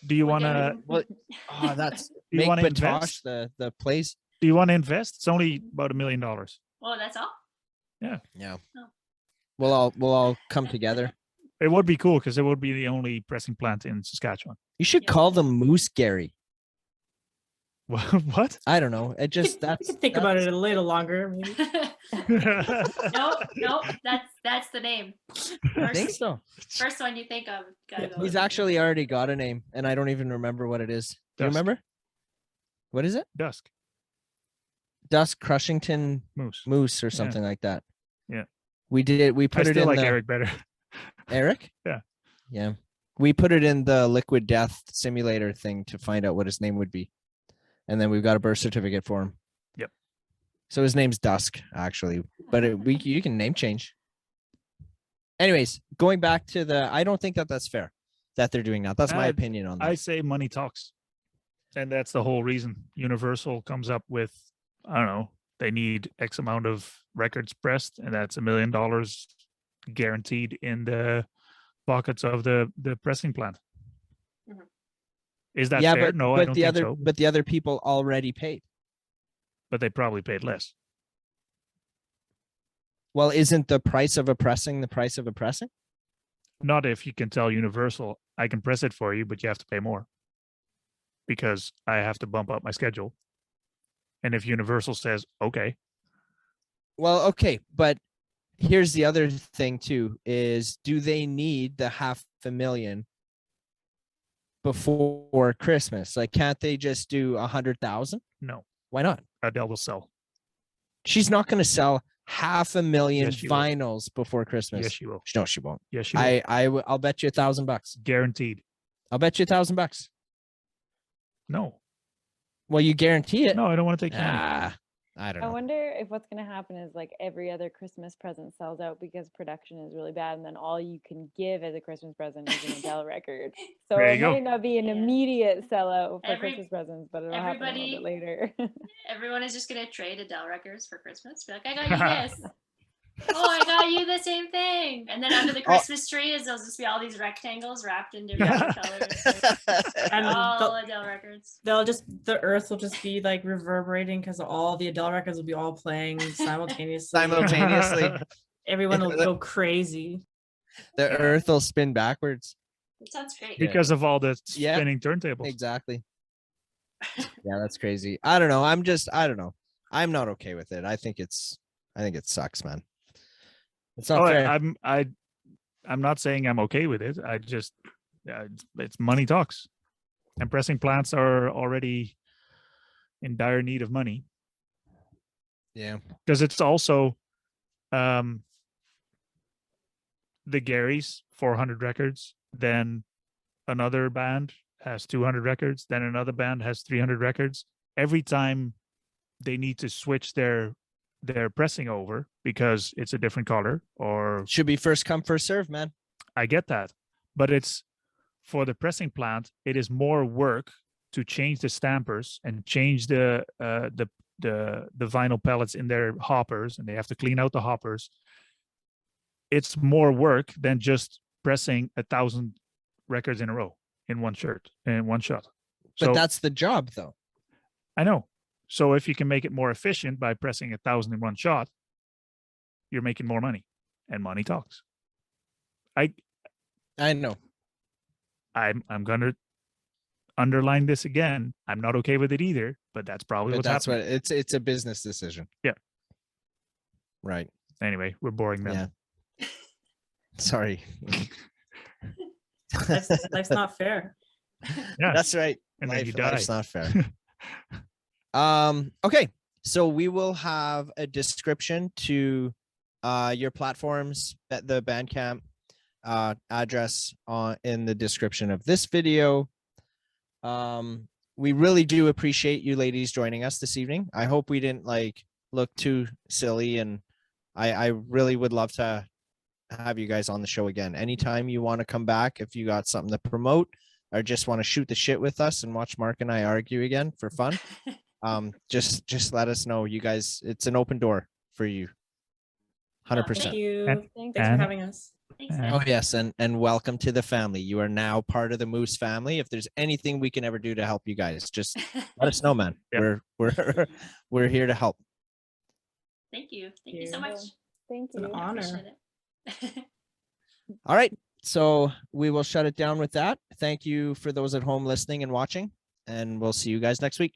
D: Do you
B: we
D: want to?
B: can-
E: Well, oh, that's
D: Do you
E: make
D: wanna
E: Batosh
D: invest?
E: the place.
D: Do you want to invest? It's only about $1 million.
B: Oh, that's all.
E: Yeah.
B: Oh.
E: We'll all come together.
D: It would be cool because it would be the only pressing plant in Saskatchewan.
E: You should
B: Yeah.
E: call them Moose Garry.
D: What?
E: I don't know. It just
A: You
E: that's
A: could think about it a little longer, maybe.
B: no, that's the name.
E: I think so.
B: First one you think of. Gotta go
E: He's
B: with.
E: actually already got a name, and I don't even remember what it is. Do you
D: Dusk.
E: remember? What is it?
D: Dusk
E: Dusk Crushington
D: Moose.
E: Moose or something like that.
D: Yeah.
E: We
D: I
E: put it
D: still
E: in
D: like
E: the
D: Eric better.
E: Eric?
D: Yeah.
E: Yeah. We put it in the Liquid Death simulator thing to find out what his name would be. And then we've got a birth certificate for him.
D: Yep.
E: So his name's Dusk, actually. But you can name change. Anyways, going back to I don't think that's fair. that they're doing now. That's my opinion on that.
D: I say money talks. And that's the whole reason. Universal comes up with, I don't know, they need X amount of records pressed, and that's $1 million guaranteed in the pockets of the pressing plant.
B: Mhm.
D: Is that
E: yeah,
D: fair? No, I don't think so.
E: But the other people already paid.
D: But they probably paid less.
E: Well, isn't the price of a pressing the price of a pressing?
D: Not if you can tell Universal, I can press it for you, but you have to pay more. Because I have to bump up my schedule. And if Universal says, okay.
E: Well, okay, but here's the other thing too, is do they need the $500,000 before Christmas? Like, can't they just do 100,000?
D: No,
E: Why not?
D: Adele will sell.
E: She's not going to sell 500,000
D: Yes, she will.
E: vinyls before Christmas.
D: Yes, she will.
E: No, she won't.
D: Yes, she will.
E: I'll bet you $1,000.
D: Guaranteed.
E: I'll bet you $1,000.
D: No.
E: Well, you guarantee it.
D: No, I don't want to take your money.
E: I don't
C: I
E: know.
C: wonder if what's going to happen is like every other Christmas present sells out because production is really bad, and then all you can give as a Christmas present is an Adele record. So
D: There you
C: it
D: go.
C: might not be an
B: Yeah.
C: immediate sellout for
B: Every-
C: Christmas presents, but it'll happen a little bit later.
B: Everyone is just gonna trade Adele records for Christmas. Be like, I got you this. Oh, I got you the same thing. And then under the Christmas tree is there'll just be all these rectangles wrapped in different colors.
A: And
B: All Adele records.
A: the earth will just be like reverberating because all the Adele records will be all playing simultaneously.
E: Simultaneously,
A: Everyone will go crazy.
E: the earth will spin backwards.
B: That sounds great.
D: Because of all the
E: Yeah.
D: spinning turntables.
E: Exactly. Yeah, that's crazy. I don't know. I don't know. I'm not okay with it. I think it sucks, man. It's not
D: Oh,
E: fair.
D: I'm not saying I'm okay with it. I just it's money talks, and pressing plants are already in dire need of money
E: Yeah.
D: because it's also the Garrys 400 records, then another band has 200 records, then another band has 300 records. Every time they need to switch their pressing over because it's a different color, or
E: Should be first come, first serve, man.
D: I get that, but it's for the pressing plant. It is more work to change the stampers and change the vinyl pellets in their hoppers, and they have to clean out the hoppers. It's more work than just pressing 1,000 records in a row in one shot.
E: But
D: So
E: that's the job, though.
D: I know. So if you can make it more efficient by pressing 1,000 in one shot, you're making more money, and money talks.
E: I know.
D: I'm gonna underline this again. I'm not okay with it either, but that's probably
E: But
D: what's
E: that's
D: happening.
E: what it's a business decision.
D: Yeah.
E: Right.
D: Anyway, we're boring them.
E: Yeah. Sorry.
A: Life's not fair.
D: Yeah.
E: That's right.
D: And then you die.
E: Life's not fair. Okay. So we will have a description to your platforms at the Bandcamp address in the description of this video. We really do appreciate you ladies joining us this evening. I hope we didn't look too silly, and I really would love to have you guys on the show again. Anytime you want to come back, if you got something to promote or just want to shoot the shit with us and watch Mark and I argue again for fun, just let us know. You guys, it's an open door for you. 100%.
A: Thank you.
D: And-
A: Thanks for
D: and-
A: having us.
B: Thanks,
D: Oh,
B: man.
E: Oh yes, and welcome to the family. You are now part of the Moose family. If there's anything we can ever do to help you guys, just let us know, man.
D: Yep.
E: We're here to help.
B: Thank you. Thank you so
A: Yeah.
B: much.
C: Thank
A: It's an
C: you.
A: honor.
B: Appreciate it.
E: All right, so we will shut it down with that. Thank you for those at home listening and watching, and we'll see you guys next week.